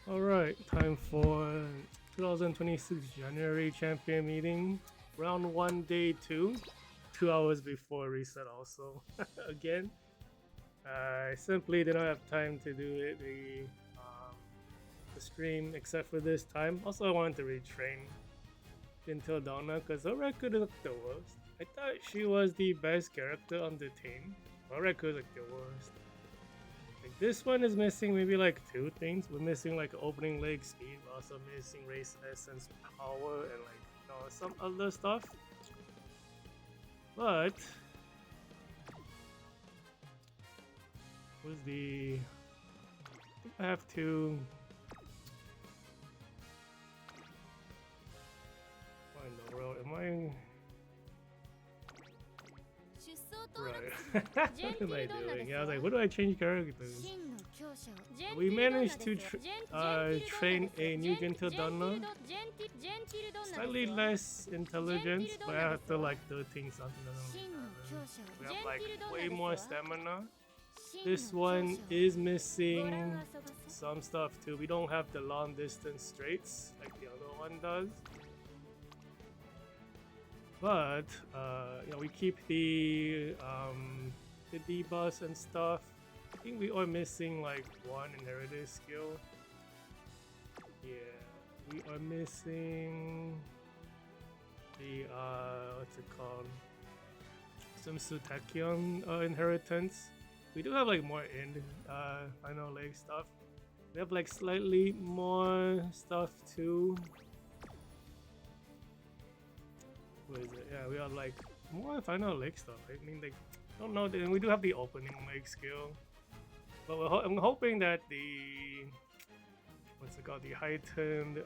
Alright, time for 2026 January champion meeting. Round 1, day 2. 2 hours before reset also. Again. I simply did not have time to do it the stream except for this time. Also I wanted to retrain Gentildonna because her record looked the worst. I thought she was the best character on the team. Her record looked the worst. Like this one is missing maybe like 2 things. We're missing like opening leg speed, we're also missing race essence power and like some other stuff. But was the I have to what in the world am I right? What am I doing? Yeah, I was like, what do I change characters? We managed to train a new Gentildonna. Slightly less intelligence, but I have to like 13 something. We have like way more stamina. This one is missing some stuff too. We don't have the long distance straights like the other one does. But we keep the debuffs and stuff. I think we are missing like 1 inherited skill. Yeah, we are missing the what's it called? Some Sutakion inheritance. We do have like more final leg stuff. We have like slightly more stuff too. What is it? Yeah, we have like more final leg stuff. I mean, like, I don't know. We do have the opening leg skill, but I'm hoping that the what's it called? The heightened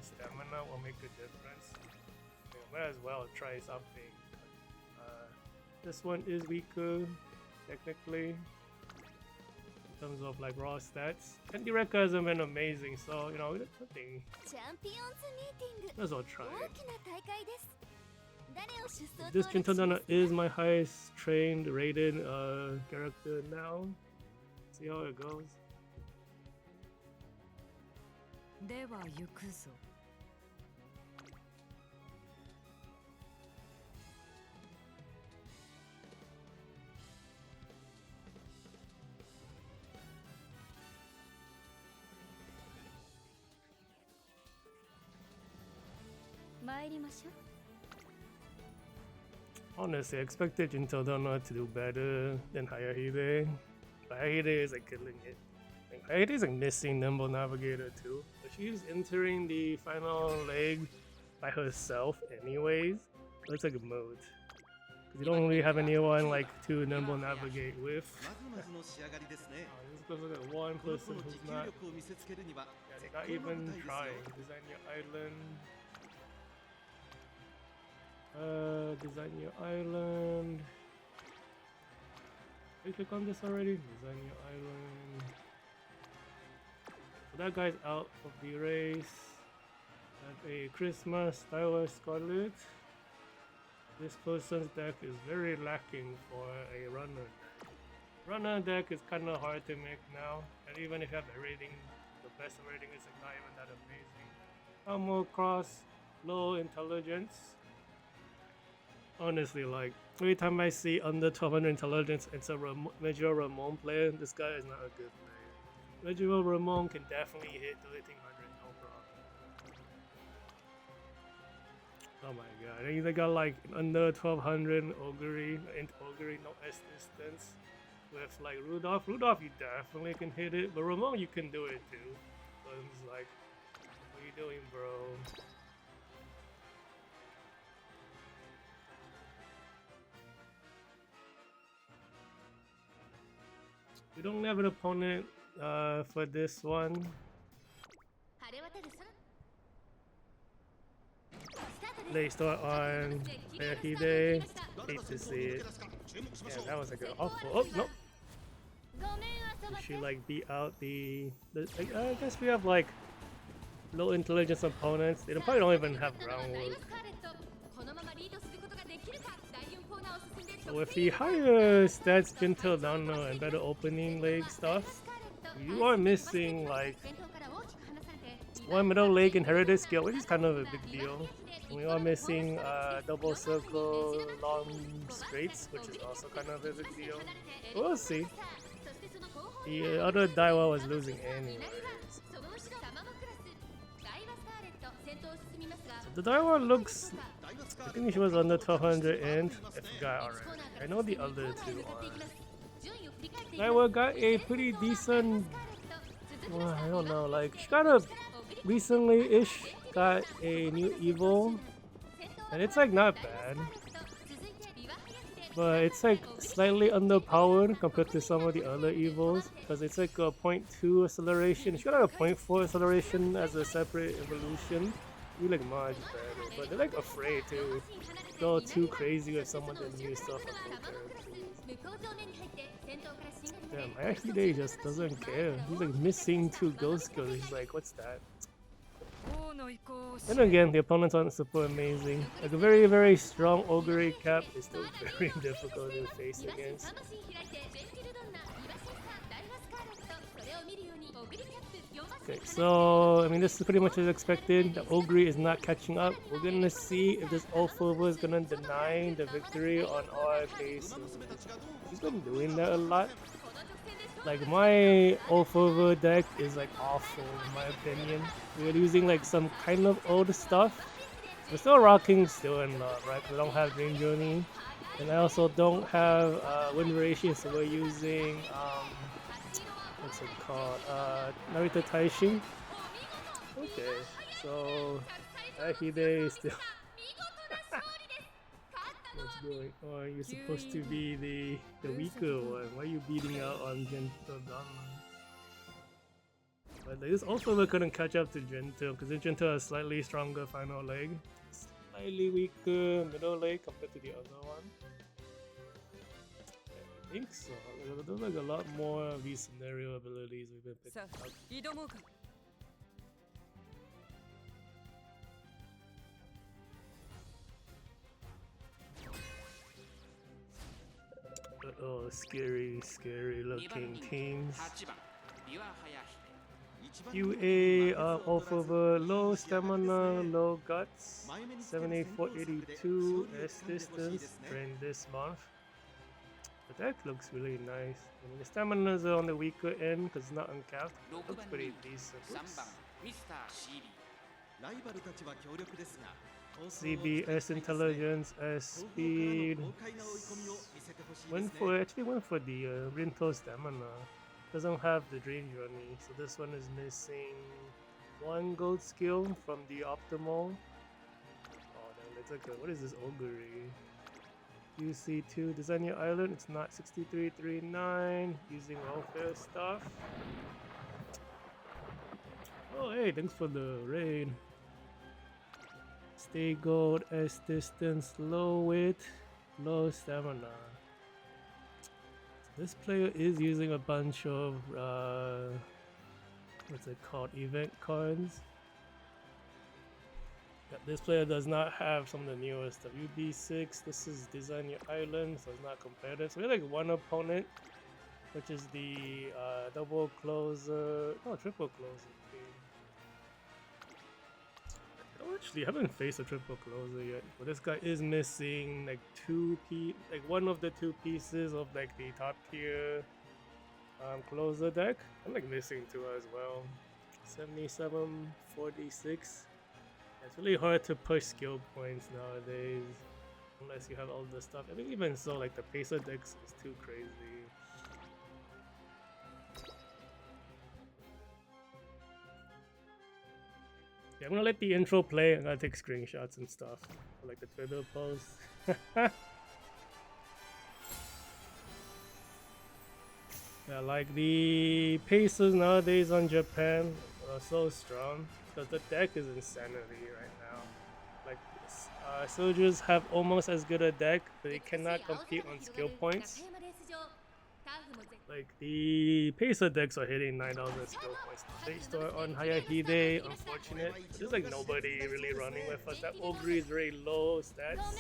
stamina will make a difference. Yeah, might as well try something. This one is weaker, technically, in terms of like raw stats. And the record hasn't been amazing, so you know, nothing. Let's all try it. This Gentildonna is my highest trained rated character now. See how it goes. Honestly, I expected Gentildonna to do better than Hayahide. Hayahide is like killing it. Hayahide is like missing Nimble Navigator too. But she's entering the final leg by herself anyways. Looks like a mode. Because you don't really have anyone like to Nimble Navigate with. This goes look at one person who's not, not even trying. Design your island. Design your island. Did you click on this already? Design your island. So that guy's out of the race. Have a Christmas Styler Scarlet. This person's deck is very lacking for a runner deck. Runner deck is kind of hard to make now, and even if you have a rating, the best rating is not even that amazing. Armor cross, low intelligence. Honestly, like every time I see under 1200 intelligence, it's a Medieval Ramon player. This guy is not a good player. Medieval Ramon can definitely hit 1300, no problem. Oh my god, and they got like under 1200 Augury, no S distance. With like Rudolph, you definitely can hit it, but Ramon you can do it too. So it's like, what are you doing, bro? We don't have an opponent for this one. They start on Hayahide. Hate to see it. Yeah, that was like an awful. Oh no! She like beat out the I guess we have like low intelligence opponents. They probably don't even have groundwork. So with the higher stats Gentildonna and better opening leg stuff, you are missing like one middle leg inherited skill, which is kind of a big deal. And we are missing double circle long straights, which is also kind of a big deal. We'll see. The other Daiwa was losing anyways. So the Daiwa looks, I think she was under 1200 and I forgot already. I know the other two are. Daiwa got a pretty decent, well, I don't know, like she got a recently-ish got a new Evo, and it's like not bad, but it's like slightly underpowered compared to some of the other Evos because it's like a 0.2 acceleration. She got a 0.4 acceleration as a separate evolution. You like much better, but they're like afraid to go too crazy with some of the new stuff on both characters. Damn, Hayahide just doesn't care. He's like missing 2 ghost skills. He's like, what's that? And again, the opponents aren't super amazing. Like a very, very strong Ogre cap is still very difficult to face against. Okay, so I mean this is pretty much as expected. The Ogre is not catching up. We're gonna see if this Ulfova is gonna deny the victory on our bases. He's been doing that a lot. Like my Ulfova deck is like awful in my opinion. We're using like some kind of old stuff. We're still rocking still and right? We don't have Dream Journey. And I also don't have Wind Variation, so we're using what's it called? Narita Taishin. Okay, so Hayahide is still what's going on? You're supposed to be the weaker one. Why are you beating out on Gentildonna? But this also we couldn't catch up to Gentil because Gentil has slightly stronger final leg, slightly weaker middle leg compared to the other one. I think so. There's like a lot more of these scenario abilities we've been picking up. Oh, scary, scary looking teams. UA off of a low stamina, low guts, 7482 S distance during this month. The deck looks really nice. I mean, the stamina is on the weaker end because it's not uncapped. It looks pretty decent. CB, S intelligence, S speed. Actually went for the Rinto stamina. Doesn't have the Dream Journey, so this one is missing 1 gold skill from the optimal. Oh damn, it's like what is this Ogre? UC2 Design Your Island, it's not 6339, using welfare stuff. Oh hey, thanks for the raid. Stay gold, S distance, low weight, low stamina. This player is using a bunch of what's it called, event cards. Yeah, this player does not have some of the newest WB6. This is Design Your Island, so it's not competitive. So we have like one opponent, which is the double closer, no, triple closer. Actually, I haven't faced a triple closer yet, but this guy is missing like one of the 2 pieces of like the top tier closer deck. I'm like missing 2 as well. 7746. It's really hard to push skill points nowadays unless you have all the stuff. I think even so, like the Pacer decks is too crazy. Yeah, I'm gonna let the intro play. I'm gonna take screenshots and stuff, like the Twitter post. Yeah, like the Pacers nowadays on Japan are so strong because the deck is insanity right now. Like soldiers have almost as good a deck, but they cannot compete on skill points. Like the Pesa decks are hitting 9,000 skill points. They start on Hayahide, unfortunate. There's like nobody really running with us. That Ogre is very low stats.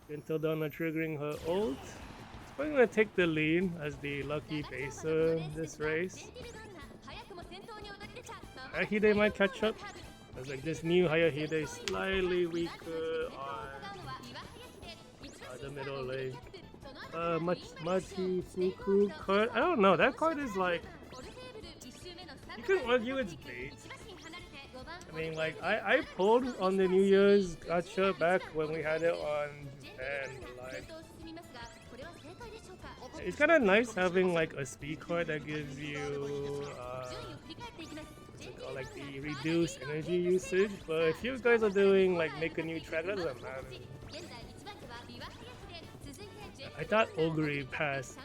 Gentildonna triggering her ult. It's probably gonna take the lead as the lucky Pesa this race. Hayahide might catch up. As like this new Hayahide is slightly weaker on the middle lane. Machi Fuku card. I don't know. That card is like, you can argue it's bait. I mean, like I pulled on the New Year's gacha back when we had it on Japan. Like, it's kind of nice having like a speed card that gives you like the reduced energy usage. But if you guys are doing like make a new track, that doesn't matter. I thought Ogre passed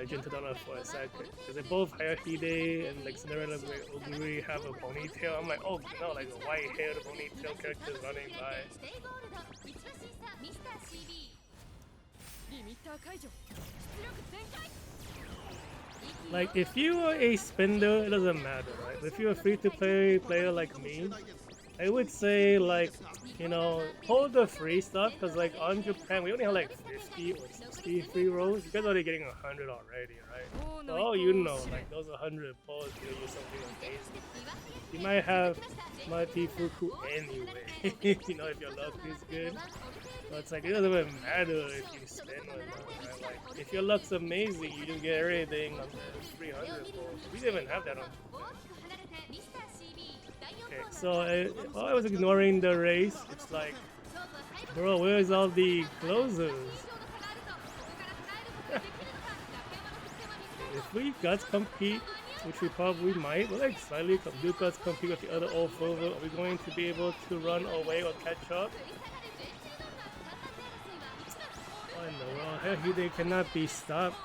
Gentildonna for a second because they both Hayahide and like Cinderella where Ogre have a ponytail. I'm like, oh no, like a white-haired ponytail character running by. Like if you are a spender, it doesn't matter, right? But if you're a free-to-play player like me, I would say like, you know, hold the free stuff because like on Japan we only have like 50 or 60 free rolls. You guys are already getting 100 already, right? So all you know, like those 100 pulls give you something amazing. You might have Machi Fuku anyway, you know, if your luck is good. But it's like it doesn't even matter if you spend or not, right? Like if your luck's amazing, you just get everything on the 300 pulls. We didn't even have that on Japan. Okay, so while I was ignoring the race, it's like, bro, where's all the closers? If we guts compete, which we probably might, we'll like slightly do guts compete with the other old Frover, are we going to be able to run away or catch up? Oh no, well, Hayahide cannot be stopped.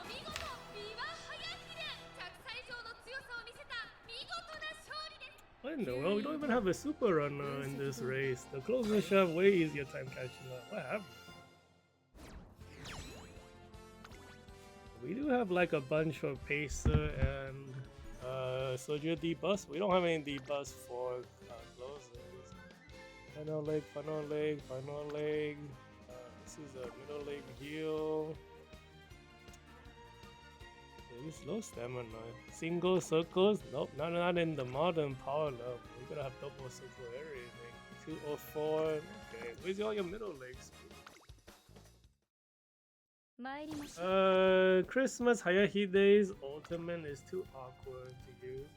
What in the world? We don't even have a super runner in this race. The closers should have way easier time catching up. What happened? We do have like a bunch of Pacer and Soldier debuffs. We don't have any debuffs for closers. Final leg, final leg, final leg. This is a middle leg heal. It's low stamina. Single circles? Nope, not in the modern power level. We gotta have double circle everything. 204. Okay, where's all your middle legs? Christmas Hayahide's ultimate is too awkward to use.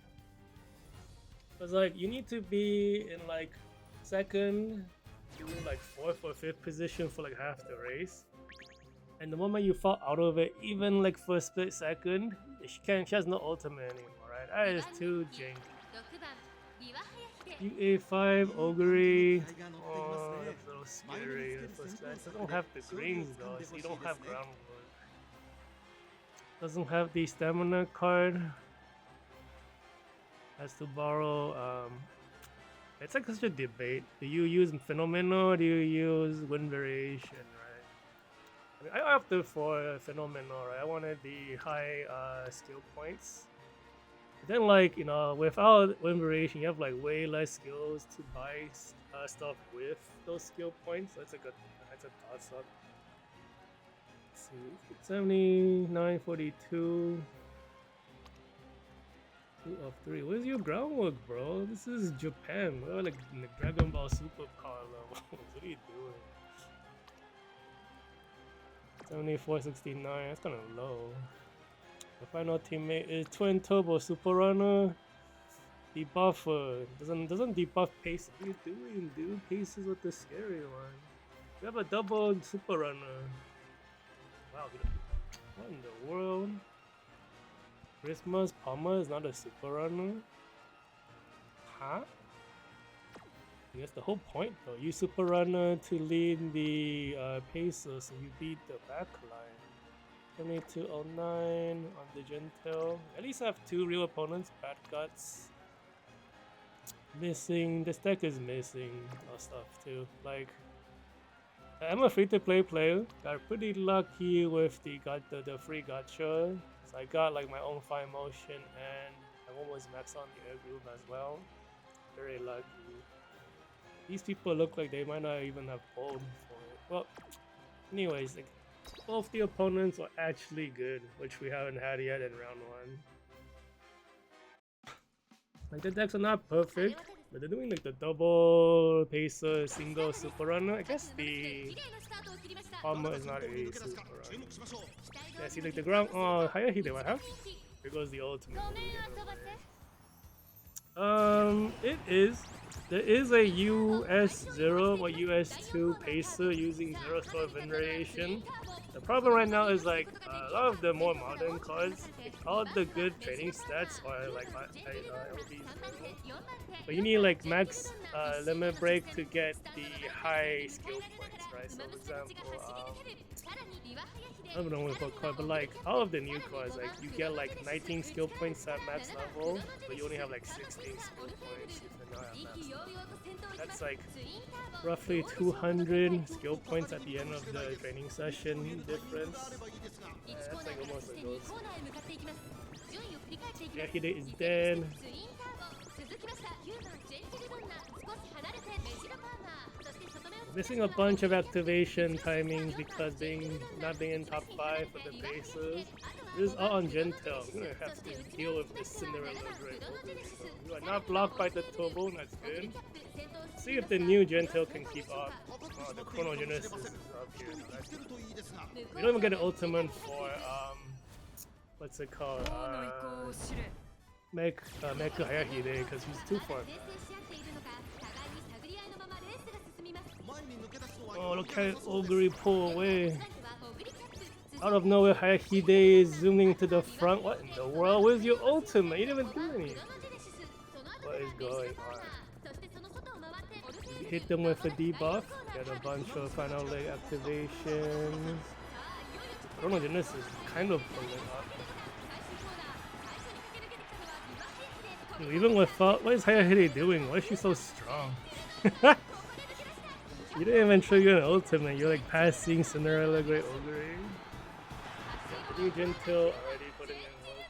Cause like you need to be in like second to like 4th or 5th position for like half the race. And the moment you fall out of it, even like for a split second, she has no ultimate anymore, right? That is too janky. UA5, Ogre. Oh, that's a little scary. The first class doesn't have the greens though, so you don't have groundwork. Doesn't have the stamina card. Has to borrow. It's like such a debate. Do you use Phenomenal or do you use Wind Variation? I opted for Phenomenal, right? I wanted the high skill points. But then, like, you know, without Wind Variation, you have like way less skills to buy stuff with those skill points. So that's a toss up. Let's see, 79, 42. 2 of 3. Where's your groundwork, bro? This is Japan. We're like in the Dragon Ball Superpower level. What are you doing? 7469, that's kind of low. The final teammate is Twin Turbo Super Runner. Debuffer doesn't debuff pace. What are you doing, dude? Pace is with the scary one. We have a double Super Runner. Wow, what in the world? Christmas Palmer is not a Super Runner? Huh? I guess the whole point though, you Super Runner to lead the Pacer, so you beat the back line. 2209 on the Gentil. At least I have 2 real opponents, Bad Guts. Missing, this deck is missing stuff too. Like, I'm a free-to-play player, got pretty lucky with the free gacha, so So I got like my own fine motion, and I'm almost max on the air groove as well. Very lucky. These people look like they might not even have pulled for it. Well, anyways, like both the opponents are actually good, which we haven't had yet in round 1. Like the decks are not perfect, but they're doing like the double pacer, single super runner. I guess the armor is not a super runner. Yeah, see like the ground. Oh, Hayahide, what happened? Here goes the ultimate. It is. There is a US0 or US2 pacer using 0 star variation. The problem right now is like a lot of the more modern cards, like, all the good training stats are like LB0. But you need like max limit break to get the high skill points, right? So for example, I don't know what card, but like all of the new cards, like you get like 19 skill points at max level, but you only have like 16 skill points if you're not at max level. That's like roughly 200 skill points at the end of the training session difference. That's like almost a ghost. Hayahide is dead. Missing a bunch of activation timings because not being in top 5 for the bases. This is all on Gentil. I'm gonna have to deal with this Cinderella Great. You are not blocked by the turbo, that's good. See if the new Gentil can keep up. Oh, the Chronogenesis is up here. We don't even get an ultimate for what's it called? Make Hayahide because he's too far back. Oh, look at Ogre pull away. Out of nowhere, Hayahide is zooming to the front. What in the world? Where's your ultimate? You didn't even do anything. What is going on? You hit them with a debuff. Get a bunch of final leg activations. Chronogenesis is kind of pulling up. Dude, even without, what is Hayahide doing? Why is she so strong? You didn't even trigger an ultimate, you're like passing Cinderella Great Ogre. The new Gentil already putting in work.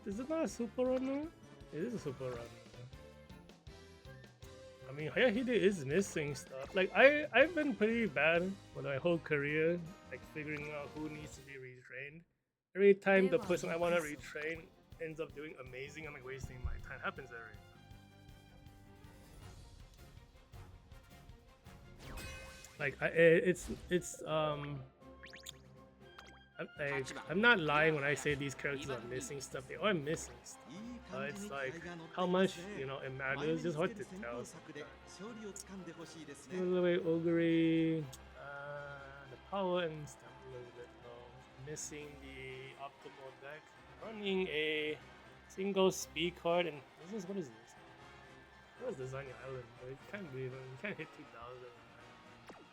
Is it not a super runner? It is a super runner. I mean, Hayahide is missing stuff. Like I've been pretty bad for my whole career, like figuring out who needs to be retrained. Every time the person I want to retrain ends up doing amazing, I'm like wasting my time. Happens every time. I'm not lying when I say these characters are missing stuff. They are missing stuff. It's like how much it matters. It's hard to tell. The way Ogre, the power and stuff a little bit low. Missing the optimal deck. Running a single speed card and what is this? What is Design Island? You can't believe it. You can't hit 2,000.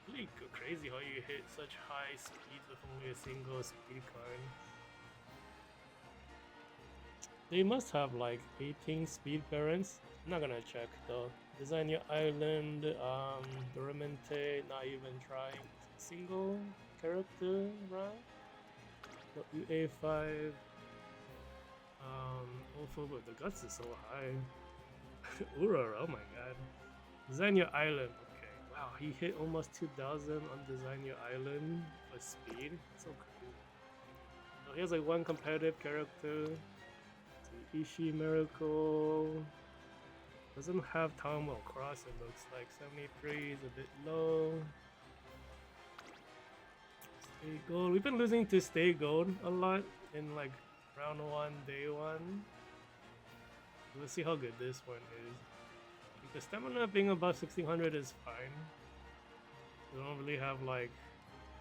Really crazy how you hit such high speed with only a single speed card. They must have like 18 speed parents. I'm not gonna check though. Design your island, Doramente, not even trying. Single character, right? WA5. Also, but the guts is so high. Urara, oh my god. Design your island. Wow, he hit almost 2,000 on Design Your Island for speed. So crazy. So he has like one competitive character. Ishi Miracle. Doesn't have Tomo Cross, it looks like. 73 is a bit low. Stay Gold. We've been losing to Stay Gold a lot in like round 1, day 1. Let's see how good this one is. The stamina being above 1600 is fine. You don't really have like,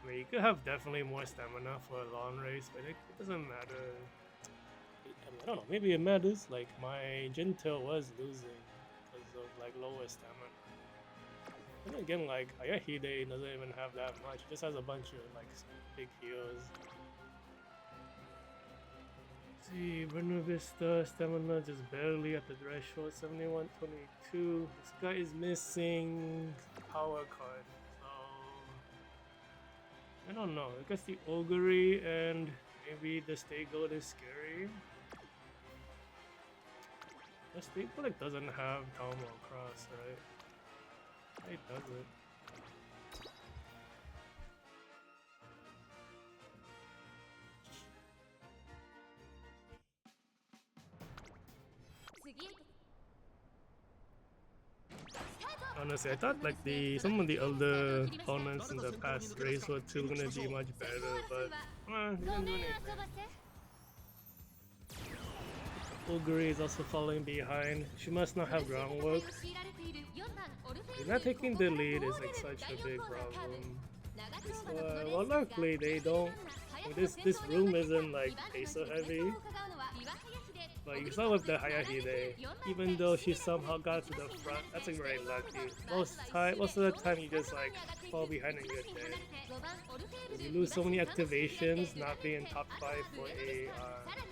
I mean, you could have definitely more stamina for a long race, but it doesn't matter. I don't know, maybe it matters. Like my Gentil was losing because of like lower stamina. And again, like Hayahide doesn't even have that much. It just has a bunch of like big heals. See, Buena Vista stamina just barely at the threshold, 71-22. This guy is missing power card, so I don't know. I guess the Ogre and maybe the Stay Gold is scary. The Stay Gold like doesn't have Talmo Cross, right? It doesn't. Honestly, I thought like some of the other opponents in the past race were too gonna be much better, but they didn't do anything. Ogre is also falling behind. She must not have groundwork. Not taking the lead is like such a big problem. Well, luckily they don't. This room isn't like peso heavy. But you saw with the Hayahide, even though she somehow got to the front, that's like very lucky. Most of the time you just like fall behind and you're dead. You lose so many activations not being top 5 for a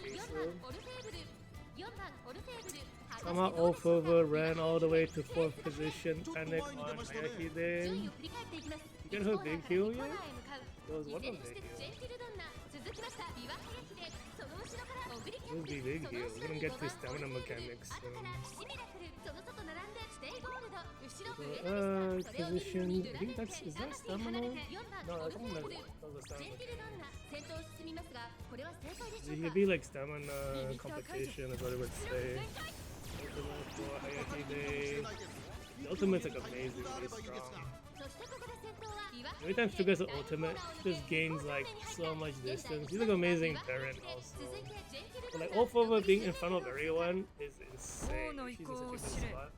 peso. Somehow Ofova ran all the way to 4th position, panic on Hayahide. You get her big heal yet? There was one of the heals. It would be big heal. We're gonna get to stamina mechanics soon. Position. I think is that stamina? No, I think that was a stamina. It could be like stamina competition, is what I would say. Ultimate for Hayahide. The ultimate's like amazingly strong. Every time she gets an ultimate, she just gains like so much distance. She's like an amazing parent also. But like Ofova being in front of everyone is insane. She's in such a good spot.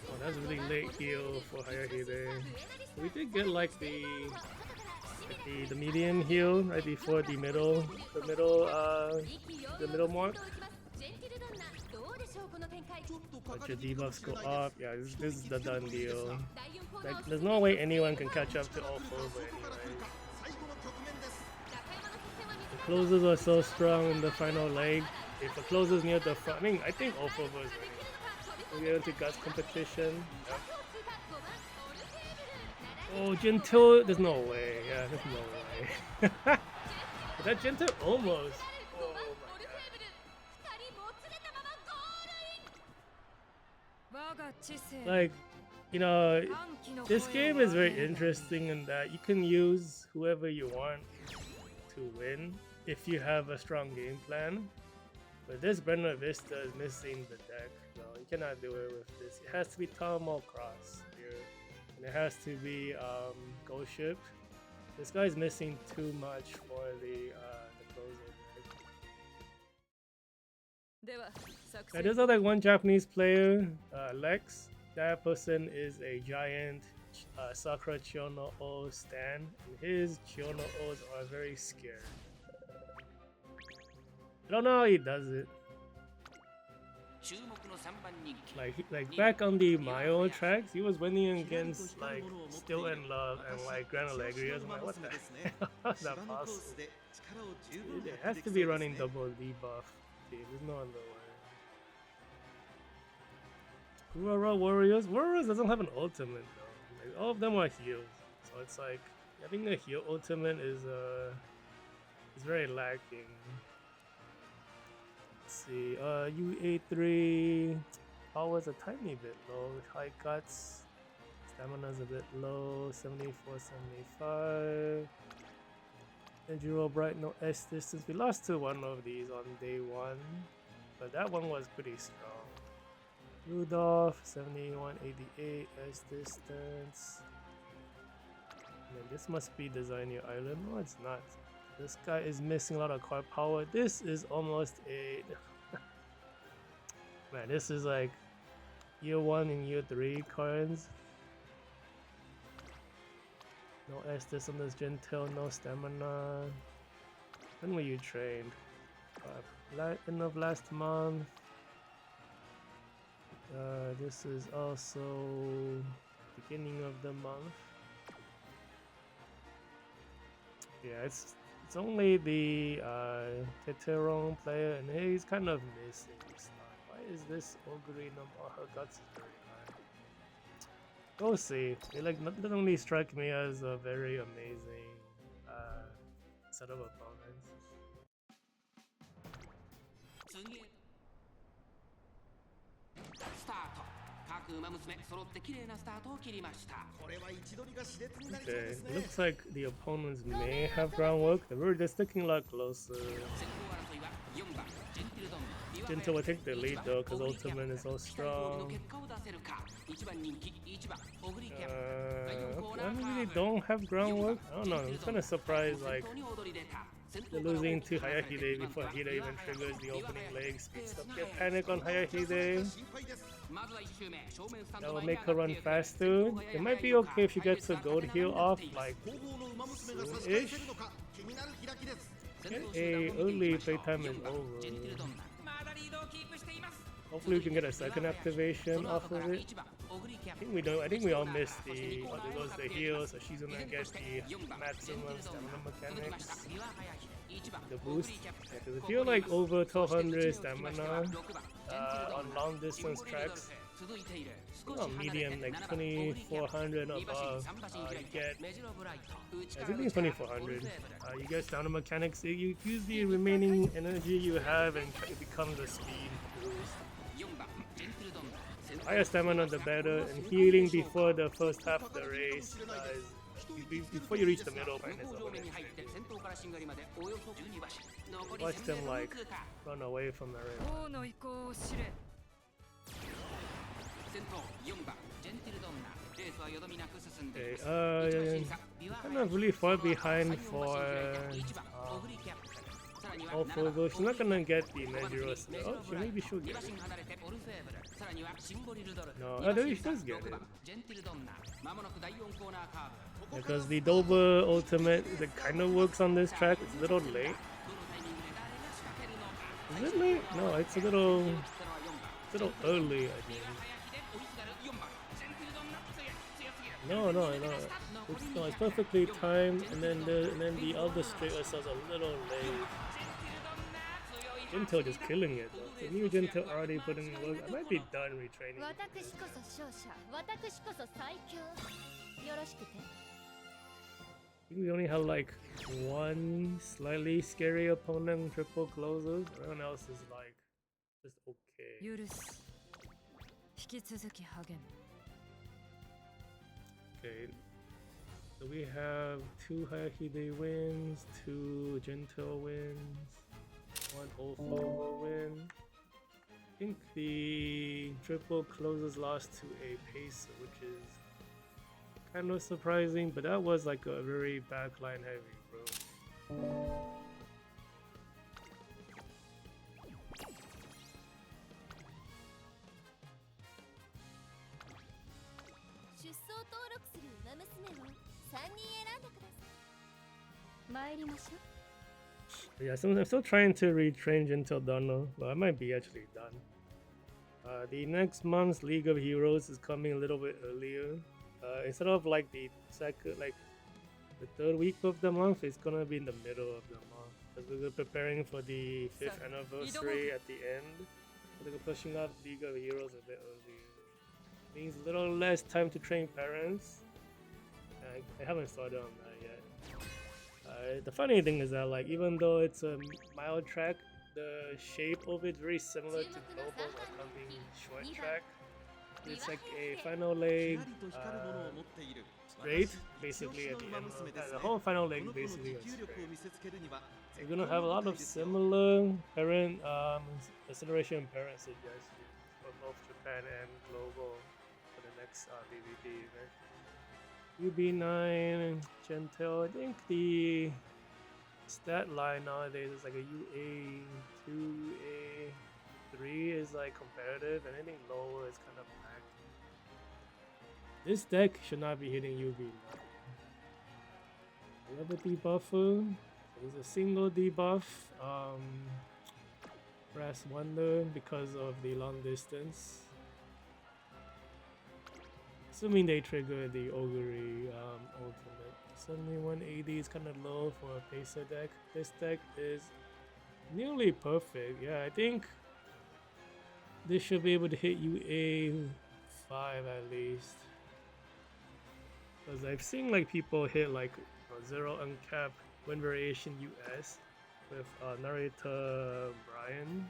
Oh, that's really late heal for Hayahide. We did get like the medium heal right before the middle mark. Let your debuffs go up. Yeah, this is the done deal. Like, there's no way anyone can catch up to Ofova anyway. The closes are so strong in the final leg. If the closes near the front, I think Ofova is winning. We'll get into Guts competition. Yep. Oh, Gentil, there's no way. Yeah, there's no way. That Gentil almost. Oh my god. Like, you know, this game is very interesting in that you can use whoever you want to win if you have a strong game plan. But this Buena Vista is missing the deck. No, you cannot do it with this. It has to be Talmo Cross here. And it has to be Ghost Ship. This guy's missing too much for the closer deck. Yeah, there's like one Japanese player, Lex. That person is a giant Sakura Chiyono O stan, and his Chiyono O's are very scared. I don't know how he does it. Like back on the Mayo tracks, he was winning against like Still in Love and like Grand Alegrias. I'm like, what the hell? How's that possible? Dude, it has to be running double debuff. Dude, there's no other way. Kurara Warriors? Warriors doesn't have an ultimate though. Like, all of them are heals. So it's like, I think the heal ultimate is very lacking. Let's see, UA3 power's a tiny bit low, high cuts, stamina's a bit low, 74, 75. Enduro Bright, no S distance. We lost to one of these on day 1, but that one was pretty strong. Rudolph, 71, 88, S distance. Man, this must be Designer Island. No, it's not. This guy is missing a lot of card power. This is almost a... Man, this is like year 1 and year 3 cards. No Estes on this Gentil, no stamina. When were you trained? End of last month. This is also beginning of the month. Yeah, it's It's only the Teteron player, and he's kind of missing the start. Why is this Ogre number? Her guts is very high. We'll see. It like doesn't really strike me as a very amazing set of opponents. スタート。各馬娘揃って綺麗なスタートを切りました。これは位置取りが熾烈になりそうですね。Okay, it looks like the opponents may have groundwork. They're sticking a lot closer. Gentil will take the lead though, because ultimate is so strong. I mean, they don't have groundwork. I don't know. I'm kind of surprised, like, they're losing to Hayahide before Hayahide even triggers the opening leg. Speed stuff. Get panic on Hayahide. That will make her run faster. It might be okay if she gets a gold heal off, like, soon-ish. Get a early playtime is over. Hopefully we can get a second activation off of it. I think we don't. I think we all missed the. Oh, there goes the heal, so she's gonna get the maximum stamina mechanics. The boost. Because if you're like over 1200 stamina on long distance tracks, on medium like 2400 and above, you get. I think it's 2400. You get stamina mechanics. You use the remaining energy you have, and it becomes a speed boost. Higher stamina the better, and healing before the first half of the race before you reach the middle point is watch them like run away from the race. Okay, kind of really far behind for Fugo. She's not gonna get the Mejiros. Oh, maybe she'll get it. No, I think she does get it. Because the Doba ultimate that kind of works on this track. It's a little late. Is it late? No, it's a little early, I think. No. It's perfectly timed, and then the other straight is a little late. Gentil just killing it though. The new Gentil already putting in work. I might be done retraining. I think we only have like one slightly scary opponent triple closes. Everyone else is like just okay. Okay. So we have 2 Hayahide wins, 2 Gentil wins, 1 Ofugo win. I think the triple closes lost to a Pacer, which is kind of surprising, but that was like a very backline heavy, bro. Yeah, so I'm still trying to retrain Gentildonna, but I might be actually done. The next month's League of Heroes is coming a little bit earlier. Instead of like the third week of the month, it's gonna be in the middle of the month because we're preparing for the 5th anniversary at the end. So they're pushing up League of Heroes a bit earlier. Means a little less time to train parents. I haven't started on that yet. The funny thing is that like even though it's a mild track, the shape of it is very similar to Global upcoming short track. It's like a final leg straight, basically at the end of the whole final leg basically is straight. You're gonna have a lot of similar parent acceleration parent suggestions for both Japan and Global for the next BBD event. UB9, Gentil, I think the stat line nowadays is like a UA2, UA3 is like competitive, and anything lower is kind of packed. This deck should not be hitting UB9. We have a debuffer. There's a single debuff. Brass Wonder because of the long distance. Assuming they trigger the Ogre ultimate. 7180 is kind of low for a Pacer deck. This deck is nearly perfect. Yeah, I think this should be able to hit UA5 at least. Because I've seen like people hit like 0 uncapped win variation US with Narita Brian.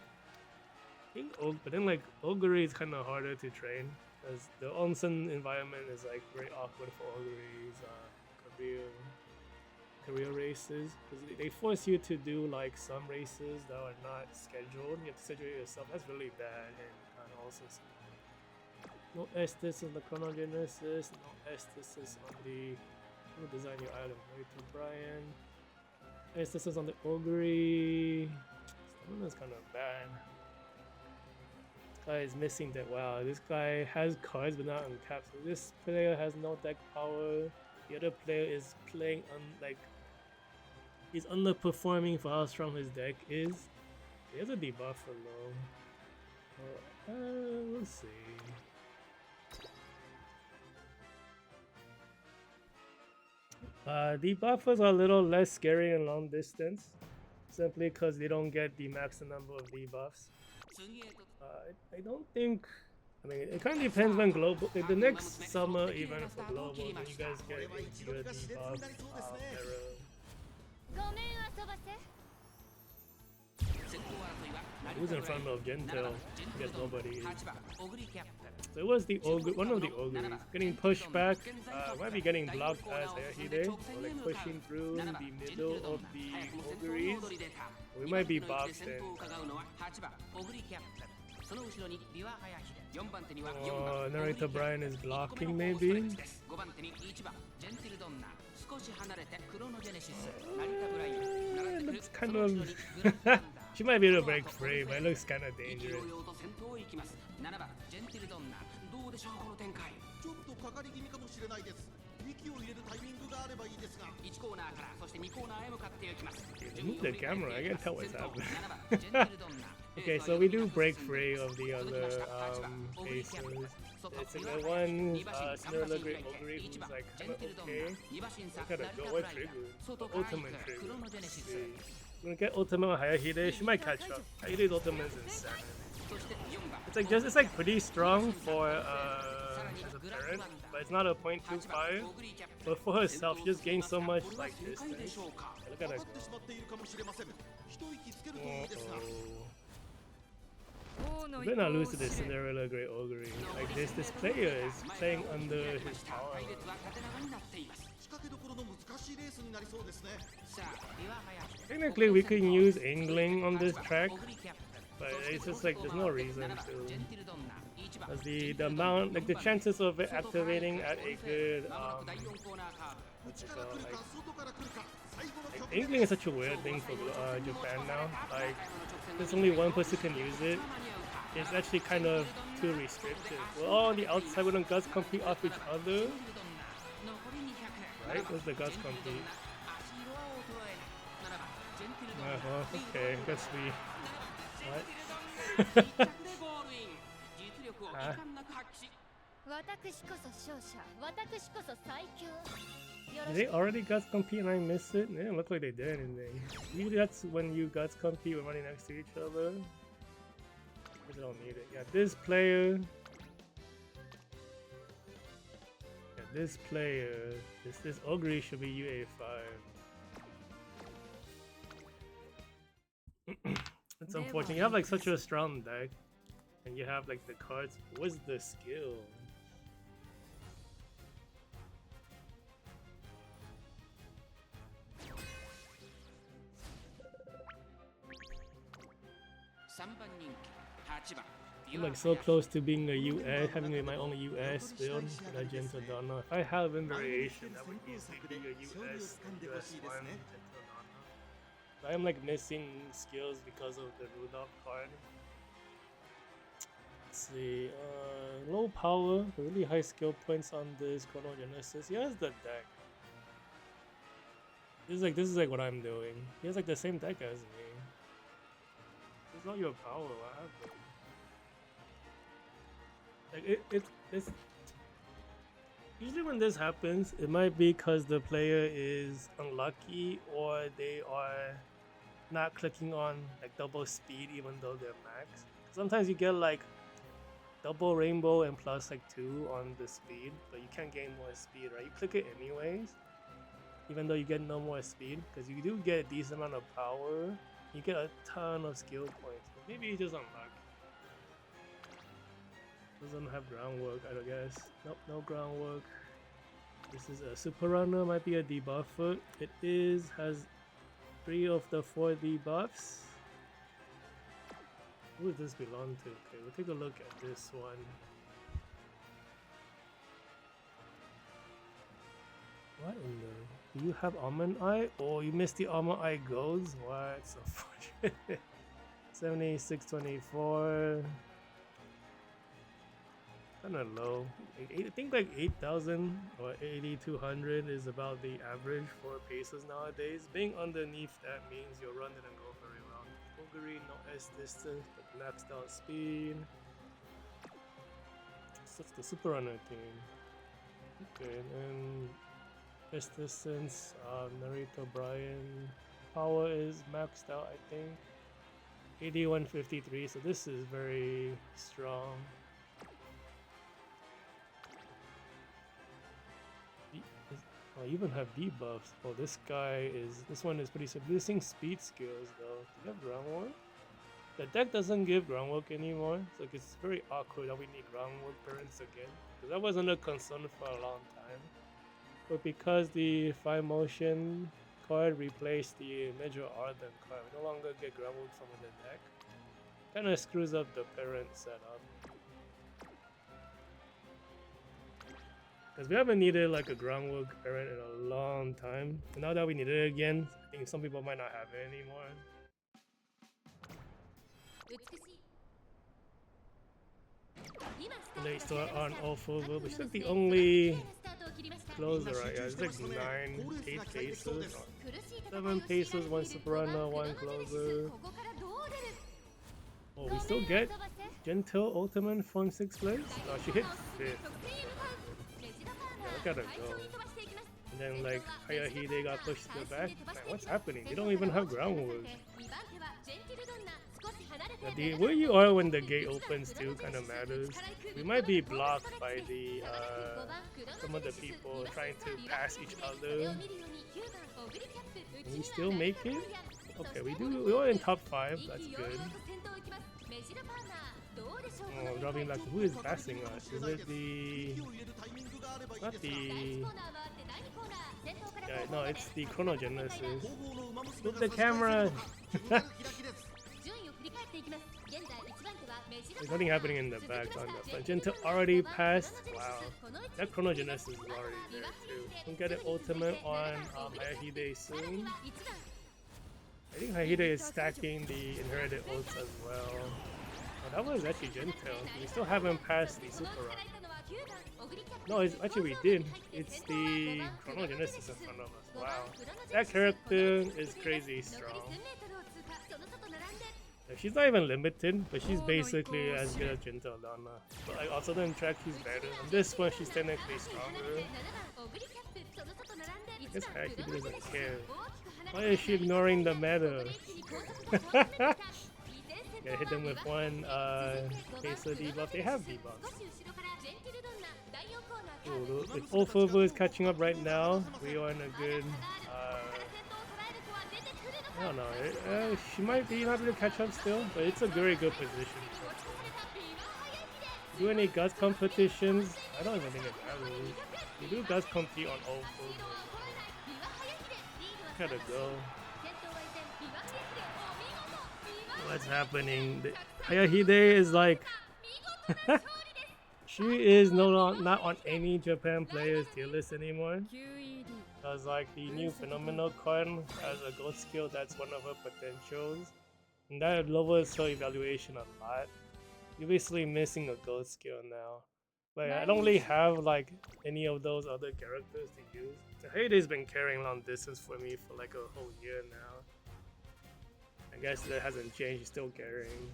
But then like Ogre is kind of harder to train because the onsen environment is like very awkward for Ogre's career races, because they force you to do like some races that are not scheduled. You have to schedule it yourself. That's really bad. And also no Estes on the Chronogenesis, no Estes on the design your item. Narita Brian. Estes on the Ogre. That's kind of bad. Guy is missing that. Wow, this guy has cards but not uncapped. So this player has no deck power. The other player is playing he's underperforming for how strong his deck is. He has a debuffer though. We'll see. Debuffers are a little less scary in long distance, simply because they don't get the maximum number of debuffs. I don't think. I mean, it kind of depends when global. Like the next summer event for global, when you guys get your debuff era. Who's in front of Gentil? I guess nobody is. So it was the ogre, one of the ogres getting pushed back. Might be getting blocked as Hayahide, or like pushing through the middle of the ogres. We might be boxed in. Narita Brian is blocking maybe. It looks kind of. She might be able to break free, but it looks kind of dangerous. Move the camera, I can't tell what's happening. Okay, so we do break free of the other faces. It's in the one Cinderella Great Ogre who's like kind of okay. Look at it go, what trigger? Ultimate trigger. We're gonna get ultimate on Hayahide, she might catch up. Hayahide's ultimate is insane. It's like pretty strong for as a parent, but it's not a 0.25. But for herself, she just gains so much like distance. Look at her go. You better not lose to this Cinderella Great Ogre. Like this player is playing under his power. Technically, we can use Angling on this track, but it's just like there's no reason to. Because the amount, like the chances of it activating at a good like Angling is such a weird thing for Japan now. Like there's only one person who can use it. It's actually kind of too restrictive. We're all on the outside, we don't guts compete off each other. Right? Where's the guts compete? Okay, guess we. What? Did they already guts compete and I missed it? They didn't look like they did anything. Usually that's when you guts compete when running next to each other. I don't need it. Yeah, this player. Yeah, this player. This Ogre should be UA5. It's unfortunate. You have like such a strong deck, and you have like the cards. What's the skill? I'm like so close to being a US, having my own US build, like Gentildonna. If I have a variation, that would easily be a US1 Gentildonna. I am like missing skills because of the Rudolph card. Let's see, low power, really high skill points on this Chronogenesis. He has the deck. This is like what I'm doing. He has like the same deck as me. It's not your power, what happened? Like it's Usually when this happens, it might be because the player is unlucky or they are not clicking on like double speed even though they're max. Sometimes you get like double rainbow and plus like 2 on the speed, but you can't gain more speed, right? You click it anyways, even though you get no more speed, because you do get a decent amount of power. You get a ton of skill points. Maybe you just unlock. Doesn't have groundwork, I guess. Nope, no groundwork. This is a super runner, might be a debuff foot. It is, has 3 of the 4 debuffs. Who does this belong to? Okay, we'll take a look at this one. What in the... Do you have Almond Eye? Oh, you missed the Almond Eye goes? What? So unfortunate. 7624. Kinda low. I think like 8,000 or 8,200 is about the average for paces nowadays. Being underneath that means you'll run it and go very well. Ogre, no S distance, but maxed out speed. So it's the super runner team. Okay, and then S distance, Narita Brian. Power is maxed out, I think. 8153, so this is very strong. Oh, I even have debuffs. Oh, this one is pretty seducing speed skills though. Do you have groundwork? The deck doesn't give groundwork anymore, so it's very awkward that we need groundwork parents again. Because that wasn't a concern for a long time. But because the 5 motion card replaced the Major Ardent card, we no longer get groundwork from the deck. Kinda screws up the parent setup. Because we haven't needed like a groundwork parent in a long time. And now that we need it again, I think some people might not have it anymore. Late start on awful, but she's like the only closer, right? Yeah, it's like 8 paces. 7 paces, 1 super runner, 1 closer. Oh, we still get Gentil Ultimate from 6th place? No, she hit 5th. I gotta go. And then like Hayahide got pushed to the back. Man, what's happening? They don't even have groundwork. Where you are when the gate opens too kind of matters. We might be blocked by the some of the people trying to pass each other. Can we still make it? Okay, we are in top 5. That's good. Oh, dropping back. Who is passing us? Is it the... Not the... Yeah, no, it's the Chronogenesis. Move the camera! There's nothing happening in the back on the front. Gentil already passed. Wow. That Chronogenesis is already there too. We'll get an ultimate on Hayahide soon. I think Hayahide is stacking the inherited ults as well. Oh, that was actually Gentil. We still haven't passed the super run. No, actually we did. It's the Chronogenesis in front of us. Wow. That character is crazy strong. She's not even limited, but she's basically as good as Gentildonna. But like also the track she's better. On this one she's technically stronger. I guess Hayahide doesn't care. Why is she ignoring the meta? Yeah, hit them with 1 Queso debuff. They have debuffs. Ooh, if Ulfubu is catching up right now, we are in a good I don't know, she might be not able to catch up still, but it's a very good position. Do any guts competitions? I don't even think it matters. We do guts compete on all food. Gotta go. What's happening? Hayahide is like... she is not on any Japan players tier list anymore. Because like the new phenomenal card has a gold skill that's one of her potentials. And that lowers her evaluation a lot. You're basically missing a gold skill now. But I don't really have like any of those other characters to use. So Hayahide's been carrying long distance for me for like a whole year now. I guess that hasn't changed, he's still carrying.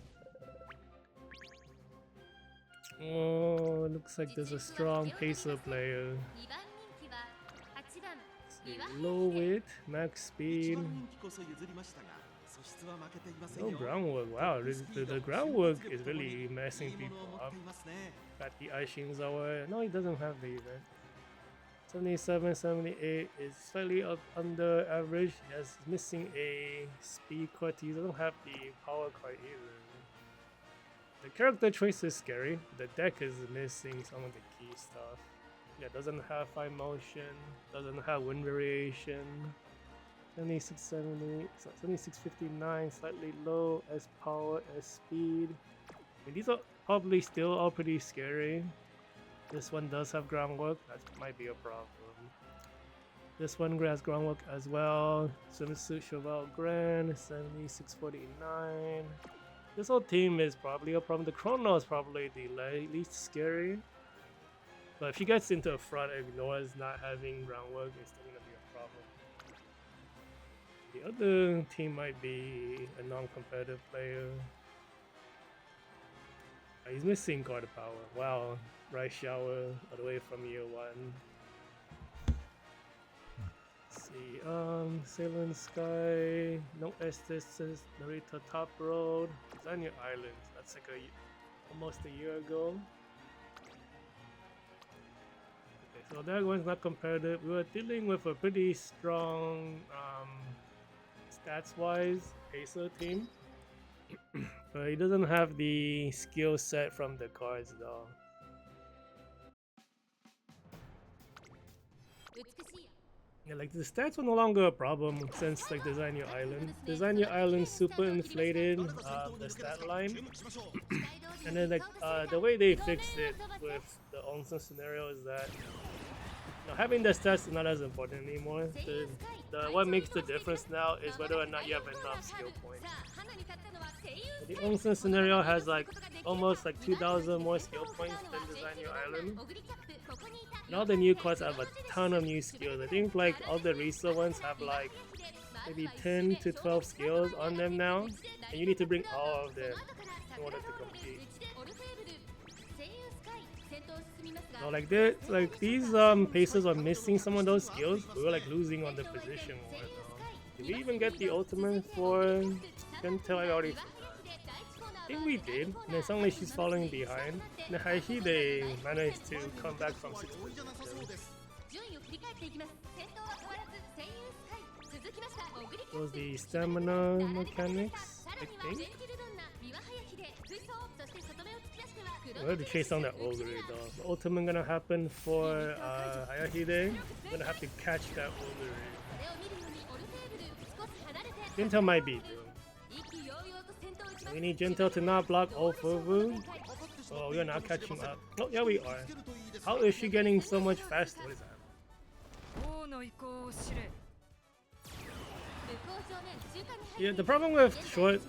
Oh, Oh, it looks like there's a strong pacer player. Low weight, max speed. No groundwork. Wow, the groundwork is really messing people up. Got the Aishinzawa. No, he doesn't have the event. 77, 78 is slightly up under average. He's missing a speed card. He doesn't have the power card either. The character choice is scary. The deck is missing some of the key stuff. Yeah, doesn't have fine motion, doesn't have wind variation. 76, 70, 76, 59, slightly low as power, as speed. I mean, these are probably still all pretty scary. This one does have groundwork, that might be a problem. This one has groundwork as well. Swimsuit Cheval Grand, 7649. This whole team is probably a problem. The Chrono is probably the least scary. But if he gets into a front and ignores not having groundwork, it's still gonna be a problem. The other team might be a non-competitive player. He's missing card power. Wow, right shower all the way from year 1. Let's see, Sailor Sky, no Estes, Narita Top Road, Zanya Islands. That's like almost a year ago. Okay, so that one's not competitive. We were dealing with a pretty strong, stats-wise, Pacer team. But he doesn't have the skill set from the cards though. Yeah, like the stats were no longer a problem since like Design Your Island. Design Your Island super inflated the stat line. And then like the way they fixed it with the onsen scenario is that having the stats is not as important anymore. What makes the difference now is whether or not you have enough skill points. The onsen scenario has like almost like 2,000 more skill points than Design Your Island. And all the new cards have a ton of new skills. I think like all the Risa ones have like maybe 10 to 12 skills on them now, and you need to bring all of them in order to compete. So like these pacers are missing some of those skills. We were like losing on the position war though. Did we even get the ultimate for Gentil? I already forgot. I think we did, and then suddenly she's falling behind. And Hayahide managed to come back from 6 positions. Those the stamina mechanics, I think. We have to chase down that ogre though. The ultimate gonna happen for Hayahide. We're gonna have to catch that ogre. Gentil might be doomed. We need Gentil to not block Ofuvu. Oh, we are not catching up. Oh, yeah, we are. How is she getting so much faster? What is that? Yeah, the problem with short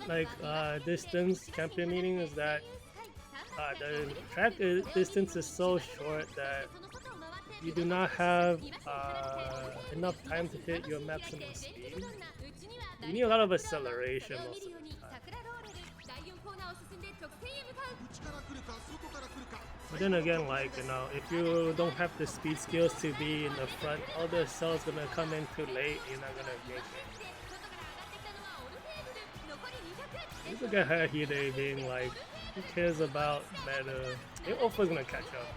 distance champion meeting is that the track distance is so short that you do not have enough time to hit your maximum speed. You need a lot of acceleration most of the time. But then again, like, if you don't have the speed skills to be in the front, all the cells gonna come in too late, you're not gonna make it. Look at Hayahide being like, who cares about meta? Ofa's gonna catch up.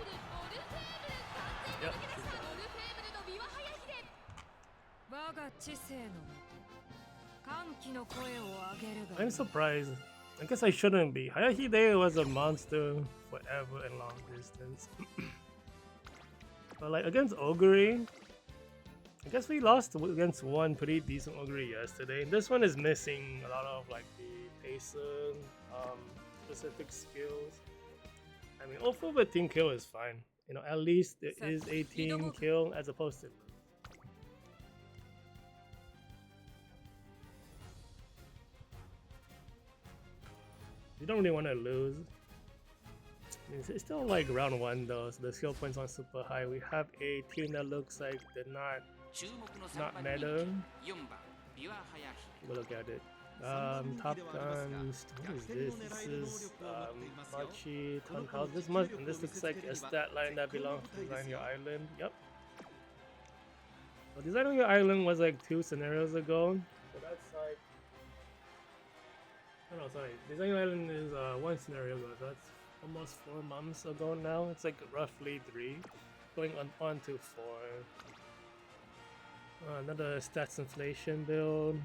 Yep, she's done. I'm surprised. I guess I shouldn't be. Hayahide was a monster forever in long distance. But like against Ogre, I guess we lost against one pretty decent Ogre yesterday. This one is missing a lot of like the pacer, specific skills. I mean, Ofu with team kill is fine. At least it is a team kill as opposed to lose. You don't really want to lose. It's still like round 1 though, so the skill points aren't super high. We have a team that looks like they're not meta. We'll look at it. Top guns. What is this? This is Machi Townhouse. This must, and this looks like a stat line that belongs to Design Your Island. Yep. Well, Design Your Island was like 2 scenarios ago. So that's like, oh no, sorry. Design Your Island is 1 scenario ago. So that's almost 4 months ago now. It's like roughly 3, going on to 4. Another stats inflation build.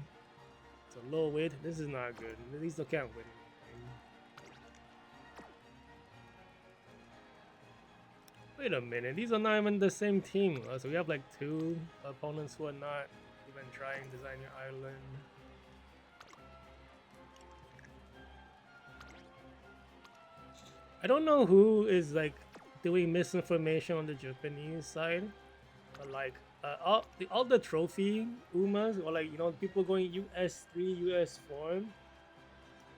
It's a low win. This is not good. At least they can't win anything. Wait a minute. These are not even the same team. So we have like 2 opponents who are not even trying Design Your Island. I don't know who is like doing misinformation on the Japanese side, but like all the trophy Umas, or like, you know, people going US3, US4.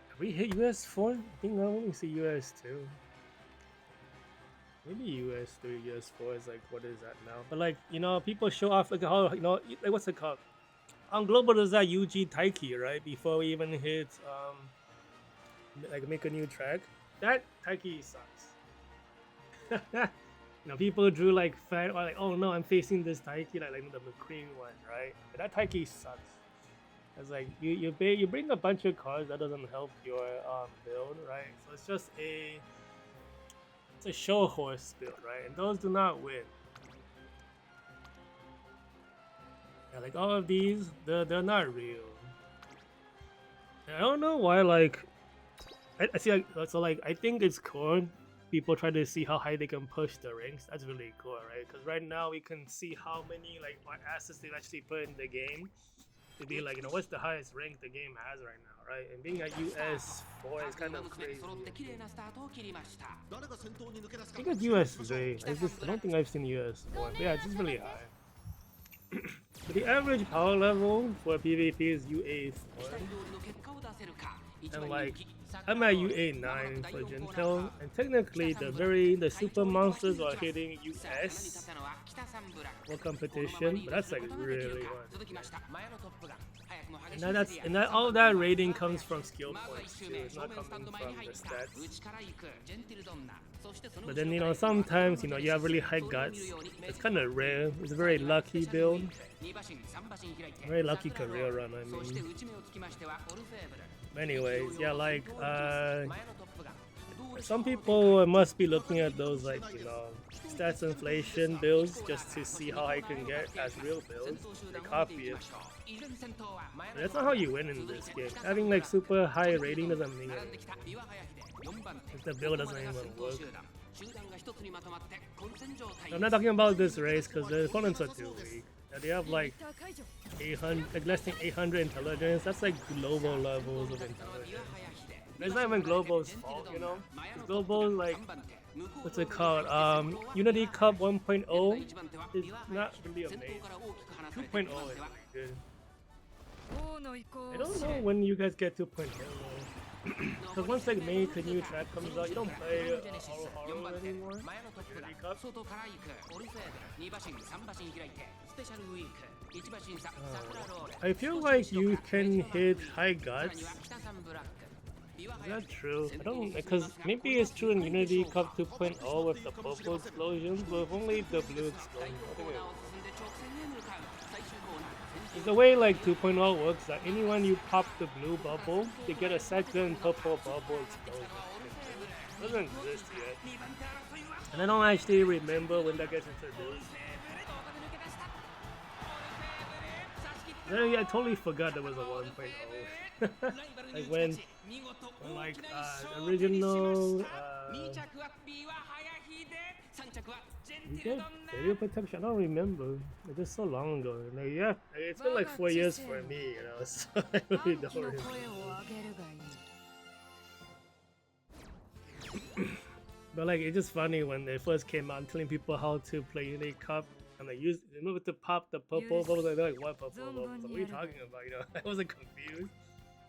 Have we hit US4? I think I only see US2. Maybe US3, US4 is like, what is that now? But like, you know, people show off like how, you know, like what's it called? On Global there's that UG Taiki, right? Before we even hit like make a new track. That Taiki sucks. You know, people drew like fan, or like, oh no, I'm facing this Taiki, like the McQueen one, right? But that Taiki sucks. It's like you bring a bunch of cards that doesn't help your build, right? So it's just it's a show horse build, right? And those do not win. Yeah, like all of these, they're not real. And I don't know why, like I see, like, so like I think it's cool. People try to see how high they can push the ranks. That's really cool, right? Because right now we can see how many like assets they've actually put in the game to be like, you know, what's the highest rank the game has right now, right? And being at US4 is kind of crazy. I think it's US3. I don't think I've seen US4. But yeah, it's just really high. So the average power level for PvP is UA4. And like, I'm at UA9 for Gentil, and technically the super monsters are hitting US for competition, but that's like really hard. And that all that rating comes from skill points too. It's not coming from the stats. But then, you know, sometimes, you know, you have really high guts. It's kind of rare. It's a very lucky build. Very lucky career run, I mean. Anyways, yeah, like some people must be looking at those, like, you know, stats inflation builds just to see how I can get as real builds. They copy it. But that's not how you win in this game. Having like super high rating doesn't mean anything. If the build doesn't even work. I'm not talking about this race because the opponents are too weak. They have like 800, like less than 800 intelligence. That's like global levels of intelligence. It's not even Global's fault, you know? Global, like, what's it called? Unity Cup 1.0 is not really amazing. 2.0 is really good. I don't know when you guys get 2.0. Because once like May the new track comes out, you don't play Haru anymore. Unity Cup. I feel like you can hit high guts. Is that true? I don't, because maybe it's true in Unity Cup 2.0 with the purple explosions, but with only the blue explosions. It's the way like 2.0 works, that anyone you pop the blue bubble, they get a second purple bubble explosion. It doesn't exist yet. And I don't actually remember when that gets introduced. I totally forgot there was a 1.0. Like when like original you get video protection. I don't remember. It's just so long ago. Like, yeah, it's been like 4 years for me, you know. So I really don't remember. But like, it's just funny when they first came out, telling people how to play Unity Cup. And they remember to pop the purple bubbles. They're like, what purple bubbles? What are you talking about? You know, I wasn't confused.